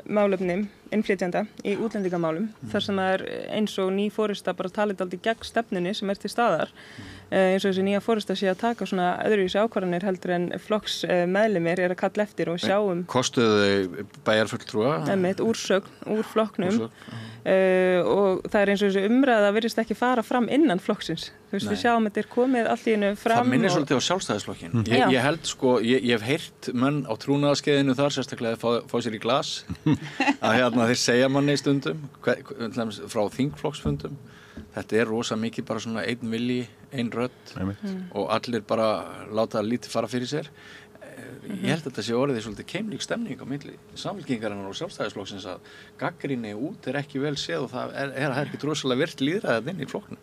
málefnum innflytjenda í útlendingamálum, þar sem það eins og ný forysta bara talið aldrei gegn stefnunni sem til staðar. Eins og þessi nýja forysta sé að taka svona öðruvísi ákvarðanir heldur en flokks meðlimir að kalla eftir og sjáum. Kostuðu bæjarfulltrúa? Einmitt, úrsögn úr flokknum. Og það eins og þessi umræða virðist ekki fara fram innan flokksins. Við sjáum að þetta komið allt í einu fram. Það minnir svolítið á Sjálfstæðisflokkin. Ég held sko, ég hef heyrt menn á trúnaðarskeiðinu þar, sérstaklega fá sér í glas, að þeir segja manni stundum, frá þingflokksfundum, þetta rosa mikið bara svona einn vilji, ein rödd og allir bara láta lítið fara fyrir sér. Ég held að þetta sé orðið svolítið keimlík stemning á milli Samfylkingarinnar og Sjálfstæðisflokksins að gagnrýni út ekki vel séð og það ekki rosalega virt lýðræðið inn í flokknum.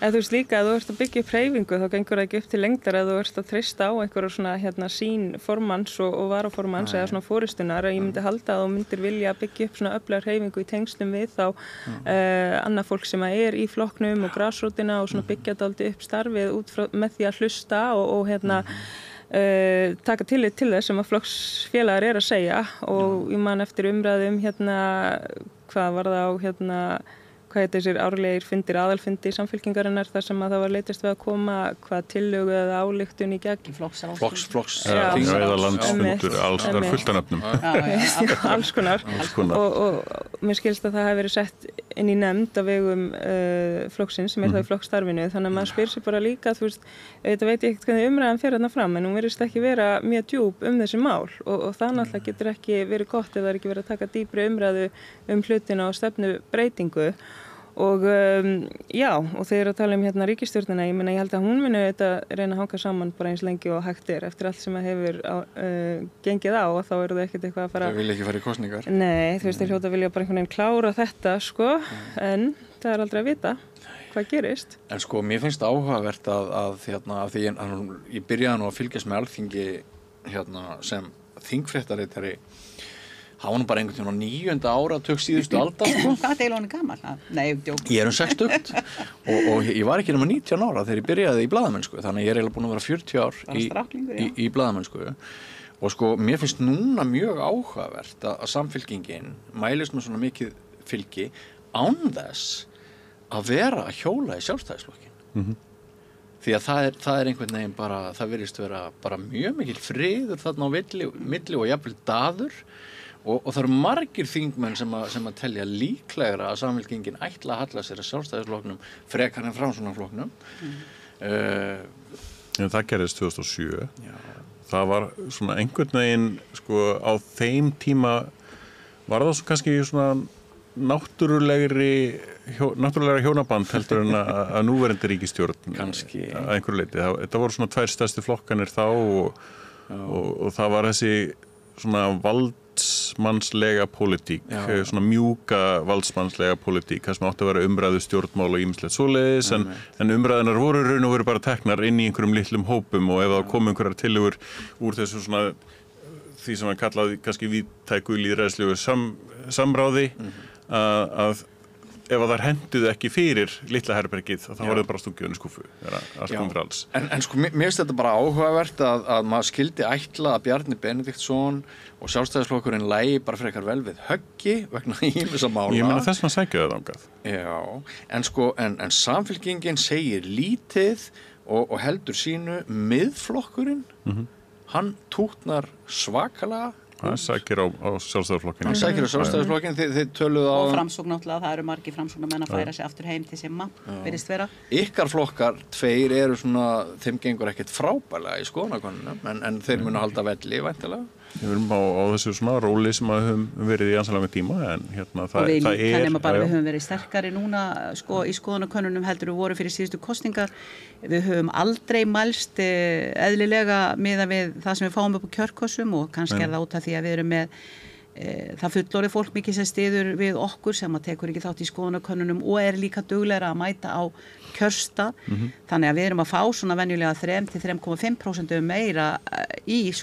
Þú veist líka að þú ert að byggja upp hreyfingu þá gengur það ekki upp til lengdar að þú ert að treysta á einhverju svona sín formanns og varaformanns eða svona forystunar. Ég myndi halda að þú myndir vilja byggja upp svona öfluga hreyfingu í tengslum við þá annað fólk sem í flokknum og grasrótina og svona byggja dálítið upp starfið út frá með því að hlusta og taka tillit til þess sem að flokksfélagar að segja og ég man eftir umræðum hvað var það á hvað heit þessir árlegir fundir, aðalfundi Samfylkingarinnar þar sem að það var leitast við að koma hvað tillögu eða ályktun í gegn Flokkslandsfundur, alls konar fulltanöfnum alls konar og mér skilst að það hefði verið sett inn í nefnd á vegum flokksins sem það í flokksstarfinu þannig að maður spyr sér bara líka þú veist, þetta veit ég ekkert hvernig umræðan fer þarna fram en hún virðist ekki vera mjög djúp þessi mál og það náttúrulega getur ekki verið gott ef það ekki verið að taka dýpri umræðu hlutina og stefnubreytingu og og þeir að tala ríkisstjórnina, ég held að hún muni reyna að hanga saman bara eins lengi og hægt eftir allt sem hefur gengið á og þá eru það ekkert eitthvað að fara. Þau vilja ekki fara í kosningar. Nei, þú veist, þeir hljóta vilja bara einhvern veginn klára þetta, en það aldrei að vita hvað gerist. En sko, mér finnst áhugavert að því ég byrjaði nú að fylgjast með Alþingi sem þingfréttaritari. Það var nú bara einhvern veginn á 9. áratug síðustu aldar. Hvað er hann gamall? Nei, djók. Ég 60 og ég var ekki nema 19 ára þegar ég byrjaði í blaðamennsku, þannig að ég eiginlega búin að vera 40 ár í blaðamennsku. Og sko, mér finnst núna mjög áhugavert að Samfylkingin mælist með svona mikið fylgi án þess að vera að hjóla í Sjálfstæðisflokkin. Því að það einhvern veginn bara, það virðist vera bara mjög mikil friður þarna á milli og jafnvel daður. Og það eru margir þingmenn sem að telja líklegra að Samfylkingin ætla að halla sér að Sjálfstæðisflokknum frekar en Framsóknarflokknum. Það gerðist 2007. Já. Það var svona einhvern veginn sko á þeim tíma var það kannski svona náttúrulegra hjónaband heldur en að núverandi ríkisstjórn kannski að einhverju leyti. Þetta voru svona 2 stærstu flokkanir þá og það var þessi svona valdsmannslega pólitík, svona mjúka valdsmannslega pólitík, það sem átti að vera umræðu stjórnmál og ýmislegt svoleiðis en umræðunar voru raun og veru bara teknar inn í einhverjum litlum hópum og ef það kom einhverjar tillögur úr þessu svona því sem hann kallaði kannski víðtæku lýðræðislegu samráði að ef að þær henduðu ekki fyrir litla herbergið, þá var það bara stungið í skúffu, allt fyrir alls. En sko, mér finnst þetta bara áhugavert að maður skildi ætla að Bjarni Benediktsson og Sjálfstæðisflokkurinn lægi bara frekar vel við höggi vegna ýmissa mála. Ég meina þess að sækja það þangað. Já, en sko, en Samfylkingin segir lítið og heldur sínu, Miðflokkurinn, hann tútnar svakalega. Hann sækir á Sjálfstæðisflokkinn. Hann sækir á Sjálfstæðisflokkinn, þið töluðu á... Og Framsókn náttúrulega, það eru margir Framsóknarmenn að færa sig aftur heim til Simma, virðist vera. Ykkar flokkar tveir eru svona, þeim gengur ekkert frábærlega í skoðanakönnunum, en þeir munu halda velli, væntanlega. Við erum á þessu svona róli sem að höfum verið í ansalega tíma, en hérna það er... Og við nefnum bara, við höfum verið sterkari núna í skoðanakönnunum heldur við voru fyrir síðustu kosningar. Við höfum aldrei mælst eðlilega miðað við það sem við fáum upp á kjörkossum og kannski er það út af því að við erum með það fullorðið fólk mikið sem styður við okkur sem að tekur ekki þátt í skoðanakönnunum og er líka duglegra að mæta á kjörstað. Þannig að við erum að fá svona venjulega 3-3,5% meira í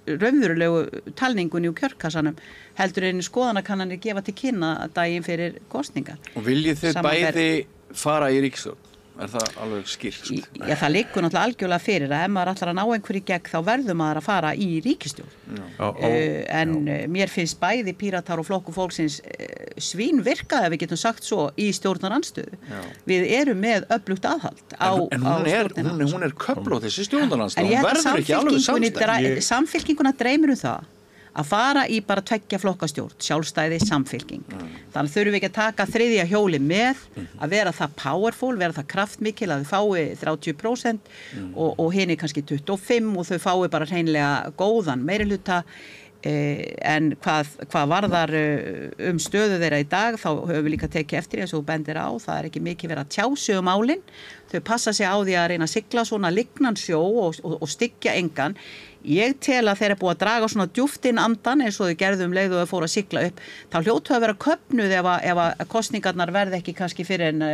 raunverulegu talningunni úr kjörkassanum heldur en skoðanakannanir gefa til kynna daginn fyrir kosningar. Og viljið þið bæði fara í ríkisstjórn? Er það alveg skýrt? Já, það liggur náttúrulega algjörlega fyrir að ef maður ætlar að ná einhverju gegn þá verður maður að fara í ríkisstjórn. En mér finnst bæði Píratar og Flokkur fólksins svínvirka, ef við getum sagt svo, í stjórnarandstöðu. Við erum með öflugt aðhald á stjórnina. En hún er köflóð þessi stjórnarandstöðu. En ég Hún verður ekki alveg samstæð. Samfylkinguna dreymir það að fara í bara 2 flokkastjórn, sjálfstæði, samfylking. Þannig þurfum við ekki að taka 3. hjóli með, að vera það powerful, vera það kraftmikil, að þau fái 30% og hinni kannski 25% og þau fái bara hreinlega góðan meirihluta. En hvað varðar stöðu þeirra í dag, þá höfum við líka tekið eftir eins og þú bendir á, það er ekki mikið verið að tjá sig málin. Þau passa sig á því að reyna að sigla svona lignan sjó og styggja engan. Ég tel að þeir eru búið að draga svona djúpt inn andan eins og þau gerðu leið og þau fóru að sigla upp. Þá hljótu að vera köpnuð ef að kosningarnar verði ekki kannski fyrir en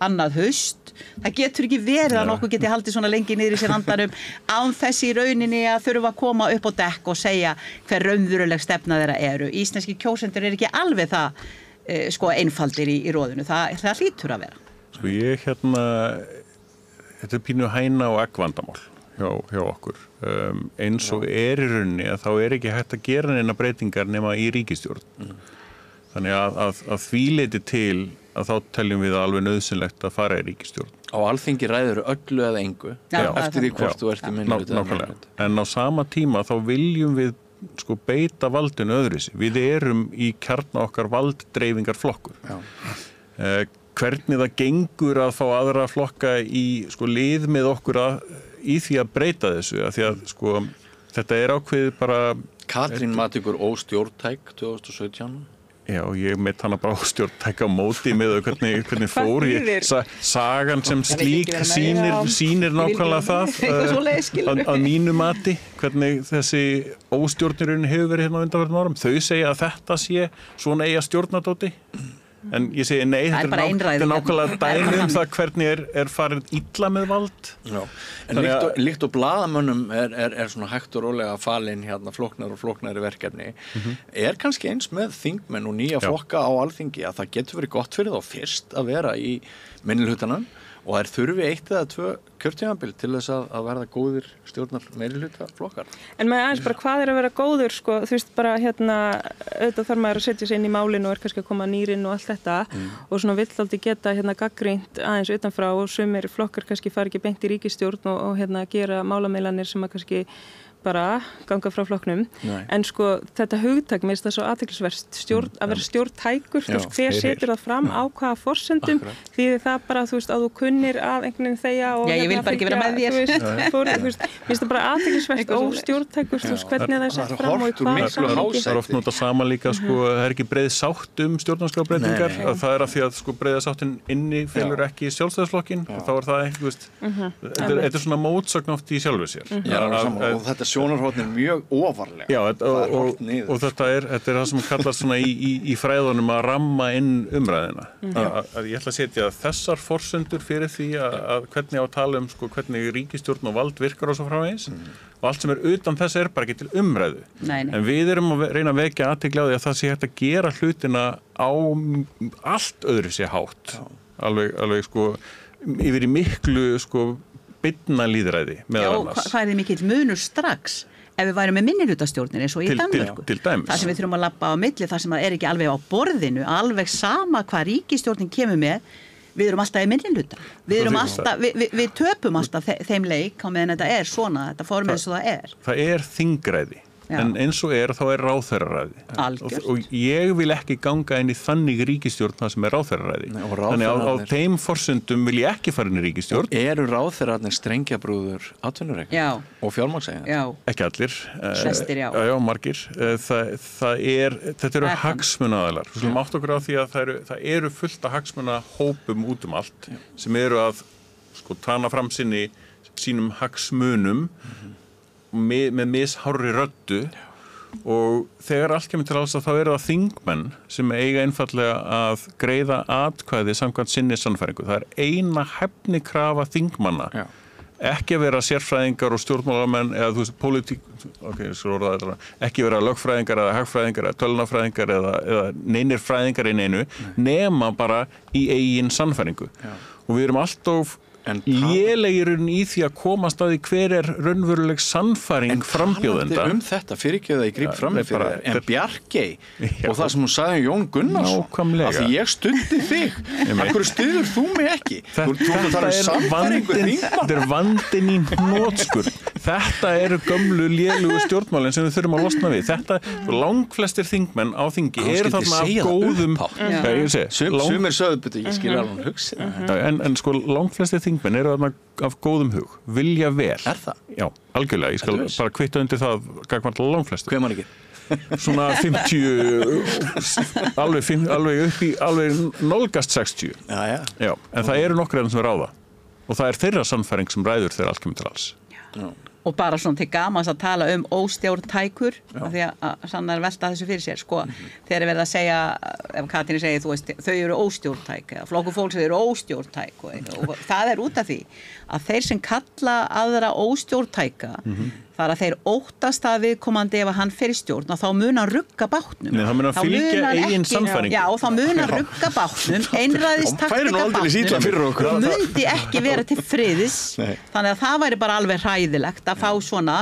annað haust. Það getur ekki verið að nokkuð geti haldið svona lengi niður í sér andanum án þess í rauninni að þurfa að koma upp á dekk og segja hver raunveruleg stefna þeirra eru. Íslenski kjósendur er ekki alveg það einfaldir í róðinu. Það hlýtur að vera. Ég þetta er pínu hæna og eggvandamál hjá okkur. Eins og í rauninni að þá er ekki hægt að gera neina breytingar nema í ríkisstjórn. Þannig að því leyti til að þá teljum við alveg nauðsynlegt að fara í ríkisstjórn. Á Alþingi ræður öllu eða engu, eftir því hvort þú ert í minnihluta. Nákvæmlega. En á sama tíma þá viljum við beita valdinu öðruvísi. Við erum í kjarna okkar valddreifingar flokkur. Hvernig það gengur að fá aðra flokka í lið með okkur í því að breyta þessu, að því að þetta er ákveðið bara... Katrín mat ykkur óstjórntæk 2017. Já, ég met hana bara stjórntæka á móti með hvernig fór. Sagan sem slík sýnir nákvæmlega það að mínu mati, hvernig þessi óstjórnirinn hefur verið hérna á undanfarnum árum. Þau segja að þetta sé svona eiga stjórnadóti. En ég segi nei, þetta er nákvæmlega dæmi það hvernig er farið illa með vald. Já, en líkt og blaðamönnum er svona hægt og rólega falin hérna flóknar og flóknari verkefni. Er kannski eins með þingmenn og nýja flokka á Alþingi að það getur verið gott fyrir þá fyrst að vera í minnihlutanum og þær þurfi 1 eða 2 kjörtímabil til þess að verða góðir stjórnar meirihluta flokkar. En maður aðeins bara hvað er að vera góður, þú veist bara auðvitað þarf maður að setja sig inn í málinu og er kannski að koma nýrinn og allt þetta og svona vill aldrei geta gagnrýnt aðeins utanfrá og sumir flokkar kannski fara ekki beint í ríkisstjórn og gera málameilanir sem að kannski bara ganga frá flokknum. En þetta hugtak mér finnst það svo athyglisvert að vera stjórntækur, hver setur það fram á hvaða forsendum, því það bara að þú kunnir að einhvern veginn þegja og ég vil bara ekki vera með þér. Mér finnst það bara athyglisvert og stjórntækur, hvernig það er sett fram og í hvað samhengi. Það er oft notað saman líka, það er ekki breið sátt stjórnarskrárbreytingar, það er að því að breiða sáttin inni felur ekki Sjálfstæðisflokkinn, þá er það þetta er svona mótsögn oft í sjálfu sér. Og þetta sjónarhorn mjög ofarlega. Já, og þetta er það sem kallast svona í fræðunum að ramma inn umræðina. Að ég ætla að setja þessar forsendur fyrir því að hvernig á að tala sko, hvernig ríkisstjórn og vald virkar og svo framvegis. Og allt sem utan þess bara ekki til umræðu. Nei. En við erum að reyna að vekja athygli á því að það sé hægt að gera hlutina á allt öðru sé hátt. Alveg sko, yfir í miklu sko beinna lýðræði meðal annars. Já, hvað mikill munur strax ef við værum með minnihlutastjórnir eins og í Danmörku. Til dæmis. Það sem við þurfum að labba á milli, það sem ekki alveg á borðinu, alveg sama hvað ríkisstjórnin kemur með, við erum alltaf í minnihluta. Við töpum alltaf þeim leik á meðan þetta svona, þetta formið eins og það er. Það þingræði. Já. En eins og þá ráðherraræði. Algjört. Og ég vil ekki ganga inn í þannig ríkisstjórn það sem ráðherraræði. Þannig á þeim forsendum vil ég ekki fara inn í ríkisstjórn. Eru ráðherrarnir strengjabrúður atvinnureikenda? Já. Og fjármagnseigendur? Já. Ekki allir. Flestir, já. Já, margir. Þetta eru hagsmunaaðilar. Við skulum átta okkur á því að það eru fullt af hagsmunahópum út allt sem eru að sko tana fram sínum hagsmunum með mishárri röddu og þegar allt kemur til alls að þá eru það þingmenn sem eiga einfallega að greiða atkvæði samkvæmt sinni sannfæringu. Það eina hæfnikrafa þingmanna. Já. Ekki að vera sérfræðingar og stjórnmálamenn eða þú veist ekki vera lögfræðingar eða hagfræðingar eða tölunafræðingar eða neinir fræðingar í neinu nema bara í eigin sannfæringu. Já. Og við erum alltaf lélegirinn í því að komast að því hver raunveruleg sannfæring frambjóðenda. En þetta fyrirgeðu það í gríp fram fyrir þér. En Bjarkey og það sem hún sagði Jón Gunnarsson. Nákvæmlega. Af því ég studdi þig. Akkur stuður þú mig ekki? Þetta er vandinn í hnotskurn. Þetta eru gömlu lélugu stjórnmálin sem við þurfum að losna við. Þetta, langflestir þingmenn á þingi eru þarna af góðum... Sumir sögðu, ég skil alveg hugsa. En sko langflestir þingmenn eru þarna af góðum hug, vilja vel. Það? Já, algjörlega. Ég skal bara kvitta undir það gagvart langflestir. Hver man ekki? Svona 50, alveg upp í, alveg nálgast 60. Já, en það eru nokkrir sem ráða. Og það þeirra sannfæring sem ræður þegar allt kemur til alls. Já. Og bara svona til gamans að tala óstjórntækur af því að sannar velta þessu fyrir sér sko, þegar verið að segja ef Katrín segir, þú veist, þau eru óstjórntæk eða flokkur fólks eru óstjórntæk og það út af því að þeir sem kalla aðra óstjórntæka þar að þeir óttast að viðkomandi ef hann fer í stjórn og þá mun hann rugga bátnum. Nei, þá mun hann fylgja eigin sannfæringu. Já, og þá mun hann rugga bátnum, einræðistaktika bátnum og mundi ekki vera til friðis. Þannig að það væri bara alveg hræðilegt að fá svona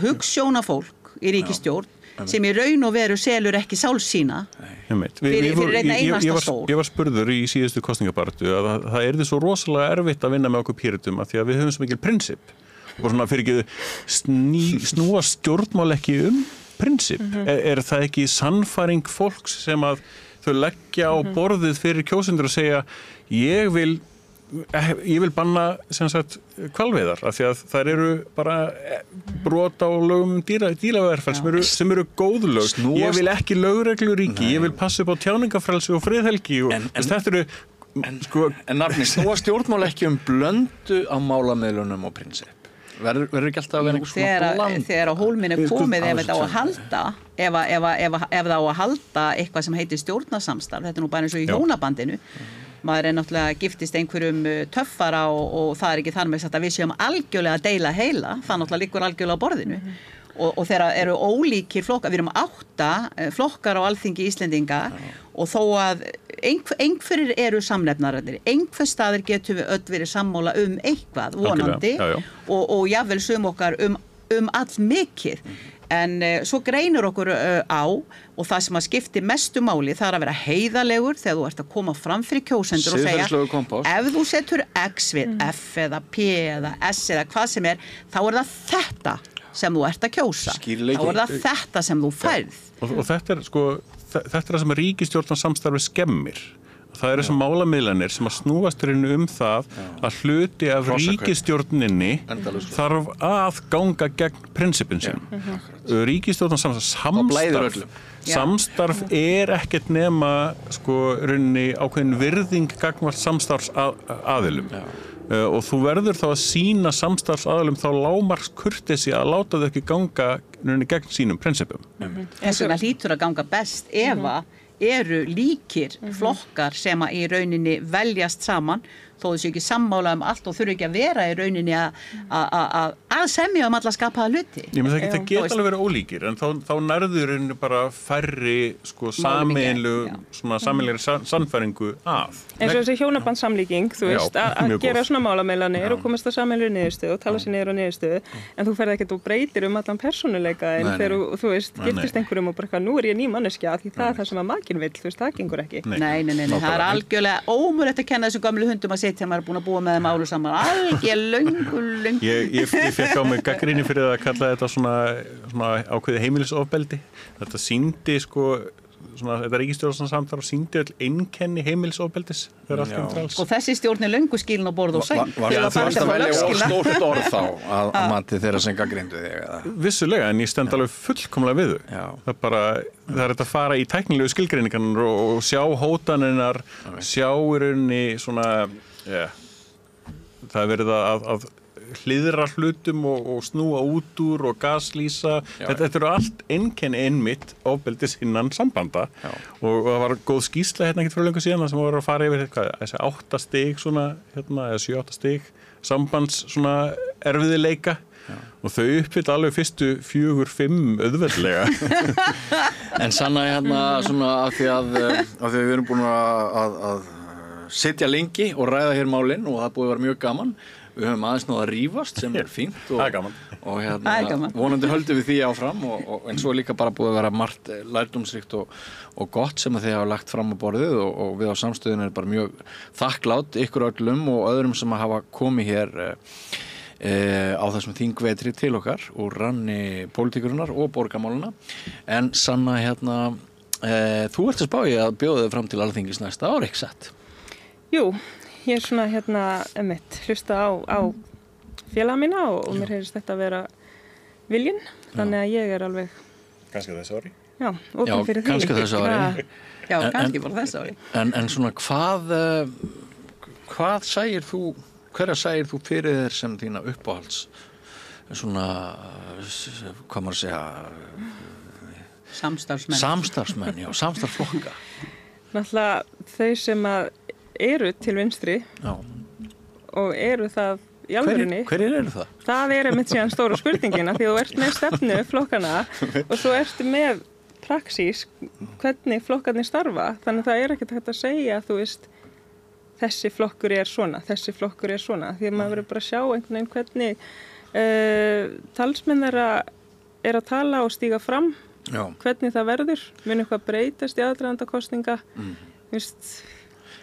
hugsjónafólk í ríkisstjórn sem í raun og veru selur ekki sál sína fyrir einna einasta sól. Ég var spurður í síðustu kosningabaráttu að það yrði svo rosalega erfitt að vinna með okkur Pírötum af því að við höfum svo mikil prinsip. Og svona fyrir ekki snúa stjórnmál ekki prinsip. Er það ekki sannfæring fólks sem að þau leggja á borðið fyrir kjósendur og segja ég vil banna sem sagt hvalveiðar af því að þær eru bara brot á lögum dýravelferð sem eru góð lög. Ég vil ekki lögregluríki, ég vil passa upp á tjáningafrelsi og friðhelgi og þetta eru En nafni, snúa stjórnmál ekki blöndu á málamiðlunum og prinsip. Verður ekki alltaf að vera einhvers svona bland? Þegar á hólminn komið ef þetta á að halda ef það á að halda eitthvað sem heitir stjórnarsamstarf, þetta nú bara eins og í hjónabandinu maður náttúrulega giftist einhverjum töffara og það ekki þar með að við séum algjörlega að deila heila, það náttúrulega liggur algjörlega á borðinu og þegar eru ólíkir flokkar, við erum 8 flokkar á Alþingi Íslendinga og þó að einhverjir eru samnefnararnir, einhver staðir getum við öll verið sammála eitthvað vonandi og jafnvel sum okkar all mikið en svo greinur okkur á og það sem að skipti mestu máli það að vera heiðalegur þegar þú ert að koma fram fyrir kjósendur og segja ef þú setur X við F eða P eða S eða hvað sem þá það þetta sem þú ert að kjósa Skýrleiki. Þá það þetta sem þú færð og þetta þetta það sem ríkisstjórnarsamstarfi skemmir það eru þessum málamiðlanir sem að snúast það að hluti af ríkisstjórninni þarf að ganga gegn prinsipin sínum. Samstarf ekkert nema rauninni ákveðin virðing gagnvart samstarfsaðilum. og þú verður þá að sýna samstarfsaðalum þá lágmarks kurteisi að láta þau ekki ganga gegn sínum prinsipum. Þess vegna hlýtur að ganga best ef að eru líkir flokkar sem að í rauninni veljast saman þó þessu ekki sammála allt og þurfi ekki að vera í rauninni að semja alla skapaða hluti. Ég með það geta alveg verið ólíkir en þá nærður rauninni bara færri sameiginlegri sannfæringu að. Eins og þessi hjónabandsamlíking, þú veist, að gera svona málameilanir og komast að sameiginlegri niðurstöðu og tala sér niður á niðurstöðu en þú ferð ekkert og breytir allan persónuleika en þegar þú veist, giftist einhverjum og bara nú ég ný manneskja því það það sem að makinn vill, þú veist, það gengur ekki. Nei, það algjörlega ómögulegt að kenna þessum gömlu hundum að þegar maður er búin að búa með þeim álu saman algjör löngu. Ég fekk á mig gagnrýni fyrir að kalla þetta svona ákveðið heimilisofbeldi. Þetta sýndi þetta ríkisstjórnarsamstarf sýndi öll einkenni heimilisofbeldis þegar allt kemur til alls. Og þessi stjórn er löngu skilin á borð og sæng. Var það að velja stórt orð þá að mati þeirra sem gagnrýndu þig? Vissulega, en ég stend alveg fullkomlega við þau. Það er þetta að fara í tæknilegu skilgreiningar og sjá hótanirnar, sjá í rauninni það er verið að hliðra hlutum og snúa út úr og gaslýsa. Þetta eru allt einkenni einmitt ofbeldis innan sambanda og það var góð skýrsla hérna ekkert fyrir löngu síðan sem var að fara yfir þessi 8 stig eða 7-8 stig sambands erfiðleika og þau uppfylla alveg fyrstu 4-5 auðveldlega. En sanna af því að við erum búin að sitja lengi og ræða hér málin og það búið að vera mjög gaman. Við höfum aðeins náð að rífast sem er fínt og vonandi höldum við því áfram en svo líka bara búið að vera margt lærdómsríkt og gott sem að þið hafa lagt fram á borðið og við á samstöðinu er bara mjög þakklátt ykkur öllum og öðrum sem að hafa komið hér á þessum þingvetri til okkar úr ranni pólitíkurinnar og borgarmáluna en Sanna þú ert að spá ég að bjóða þig fram til Alþingis næsta ár, ekki satt? Jú, ég er svona hlusta á félaga mína og mér heyrist þetta að vera viljinn, þannig að ég er alveg kannski þessu ári? Já, opin fyrir því. Kannski þessu ári. Já, kannski bara þessu ári. En svona hvað sæir þú, hverja sæir þú fyrir þér sem þína uppáhalds svona, hvað maður segja Samstarfsmenn, já, samstarfsflokka. Náttúrulega þau sem að eru til vinstri og eru það í alvörunni. Hverjir eru það? Það er einmitt síðan stóra spurningina því þú ert með stefnu flokkana og svo ertu með praxís hvernig flokkarnir starfa þannig það er ekkert hægt að segja þú veist þessi flokkur er svona því að maður verður bara að sjá einhvern veginn hvernig talsmenn er að tala og stíga fram hvernig það verður mun eitthvað breytast í aðdraganda kosninga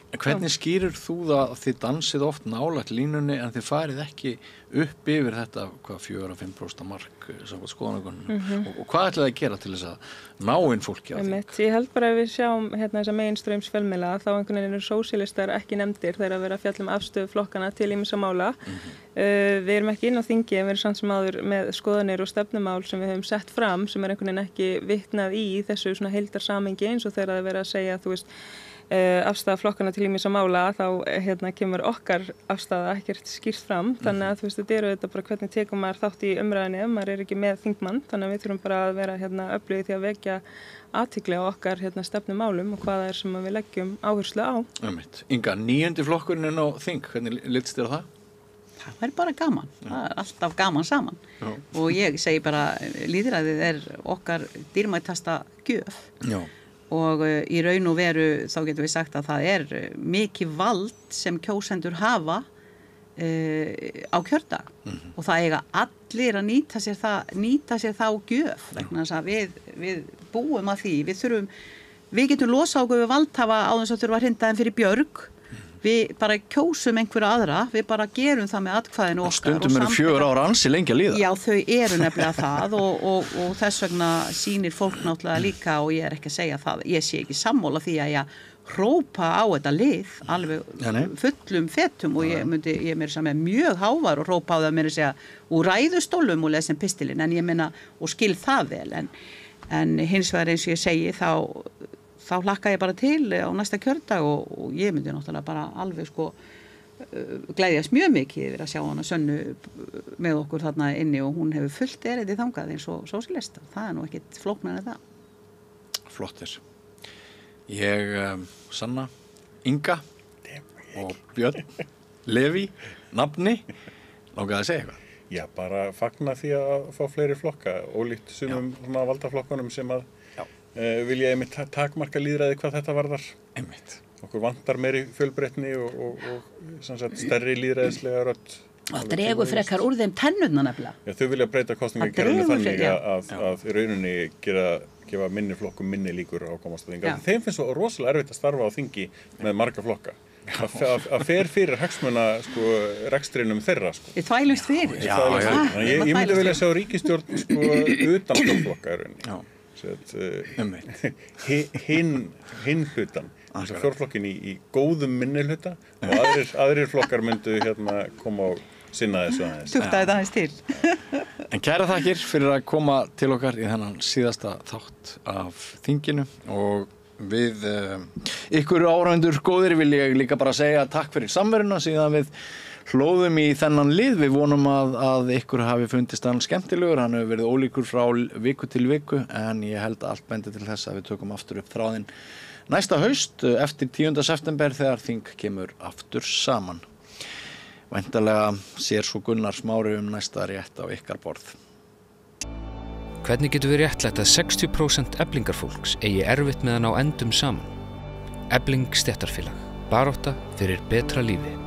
Hvernig skýrir þú það að þið dansið oft nálægt línunni en þið farið ekki upp yfir þetta 4-5% mark samkvæmt skoðanakönnunum og hvað ætlaði að gera til þess að ná inn fólki á þing? Ég held bara að við sjáum þessa mainstreams fjölmiðla þá einhvern veginn eru sósíalistar ekki nefndir þegar að vera að fjalla um afstöðu flokkana til ýmissa mála. Við erum ekki inn á þingi en við erum samt sem áður með skoðanir og stefnumál sem við höfum sett fram sem er einhvern veginn ekki vitnað í þessu svona heildarsamhengi eins og þegar það er verið að segja þú veist afstæða flokkana til ýmissa mála þá kemur okkar afstæða ekkert skýrt fram þannig að þú veist þetta eru þetta bara hvernig tekum maður þátt í umræðinni ef maður er ekki með þingmann þannig að við þurfum bara að vera öflugir því að vekja athygli á okkar stefnumálum og hvað það er sem við leggjum áherslu á. Inga, 9. flokkurinn á þing, hvernig litst þér á það? Það er bara gaman, það er alltaf gaman saman og ég segi bara lýðræðið er okkar dýrmætasta gjöf. Og í raun og veru þá getum við sagt að það er mikið vald sem kjósendur hafa á kjördag og það eiga allir að nýta sér þá gjöf vegna þess að við búum að því við getum losa okkur við valdhafa á þess að þurfa að hrinda þeim fyrir björg við bara kjósum einhverja aðra við bara gerum það með atkvæðinu okkar stundum eru 4 ára ansi lengi að líða já þau eru nefnilega það og þess vegna sýnir fólk náttúrulega líka og ég er ekki að segja það ég sé ekki sammála því að ég hrópa á þetta lið alveg fullum fetum og ég meira sem er mjög hávar og hrópa á það meira segja úr ræðustólum og lesin pistilinn en ég meina og skil það vel en hins vegar eins og ég segi þá hlakka ég bara til á næsta kjördag og ég myndi náttúrulega bara alveg gleðjast mjög mikið yfir að sjá hana Sönnu með okkur þarna inni og hún hefur fullt erindi þangað eins og sósíalista. Það nú ekkit flóknar en það. Flottir. Ég, Sanna, Inga og Björn, Levi, nafni, langaði að segja eitthvað. Já, bara fagna því að fá fleiri flokka, ólíkt sumum svona valdaflokkunum sem að vilja einmitt takmarka lýðræði hvað þetta varðar. Einmitt. Okkur vantar meiri fjölbreytni og sem sagt, stærri lýðræðislega rödd. Það dregur frekar úr þeim tennurna nefnilega. Já, þau vilja breyta kosningakerfinu þannig að í rauninni gefa minni flokkum minni líkur á komast á þingi. Þeim finnst svo rosalega erfitt að starfa á þingi með marga flokka. Að fer fyrir hagsmuna rekstrinum þeirra. Við þvælumst fyrir. Ég myndi vilja sjá ríkisstjórn utan flokka í rauninni. Hinn hlutan. Fjórflokkin í góðum minnihluta og aðrir flokkar myndu koma og sinna þessu aðeins. Tukta þetta aðeins til. En kæra þakkir fyrir að koma til okkar í þennan síðasta þátt af þinginu og við ykkur áhorfendur góðir vil ég líka bara segja takk fyrir samveruna síðan við hlóðum í þennan lið. Við vonum að ykkur hafi fundist hann skemmtilegur, hann hefur verið ólíkur frá viku til viku en ég held að allt bendi til þess að við tökum aftur upp þráðinn næsta haust eftir 10. september þegar þing kemur aftur saman. Væntanlega sér svo Gunnar Smári næsta rétt á ykkar borð. Hvernig getur við réttlætt að 60% Eflingarfólks eigi erfitt með að ná endum saman? Efling stéttarfélag. Barátta fyrir betra lífi.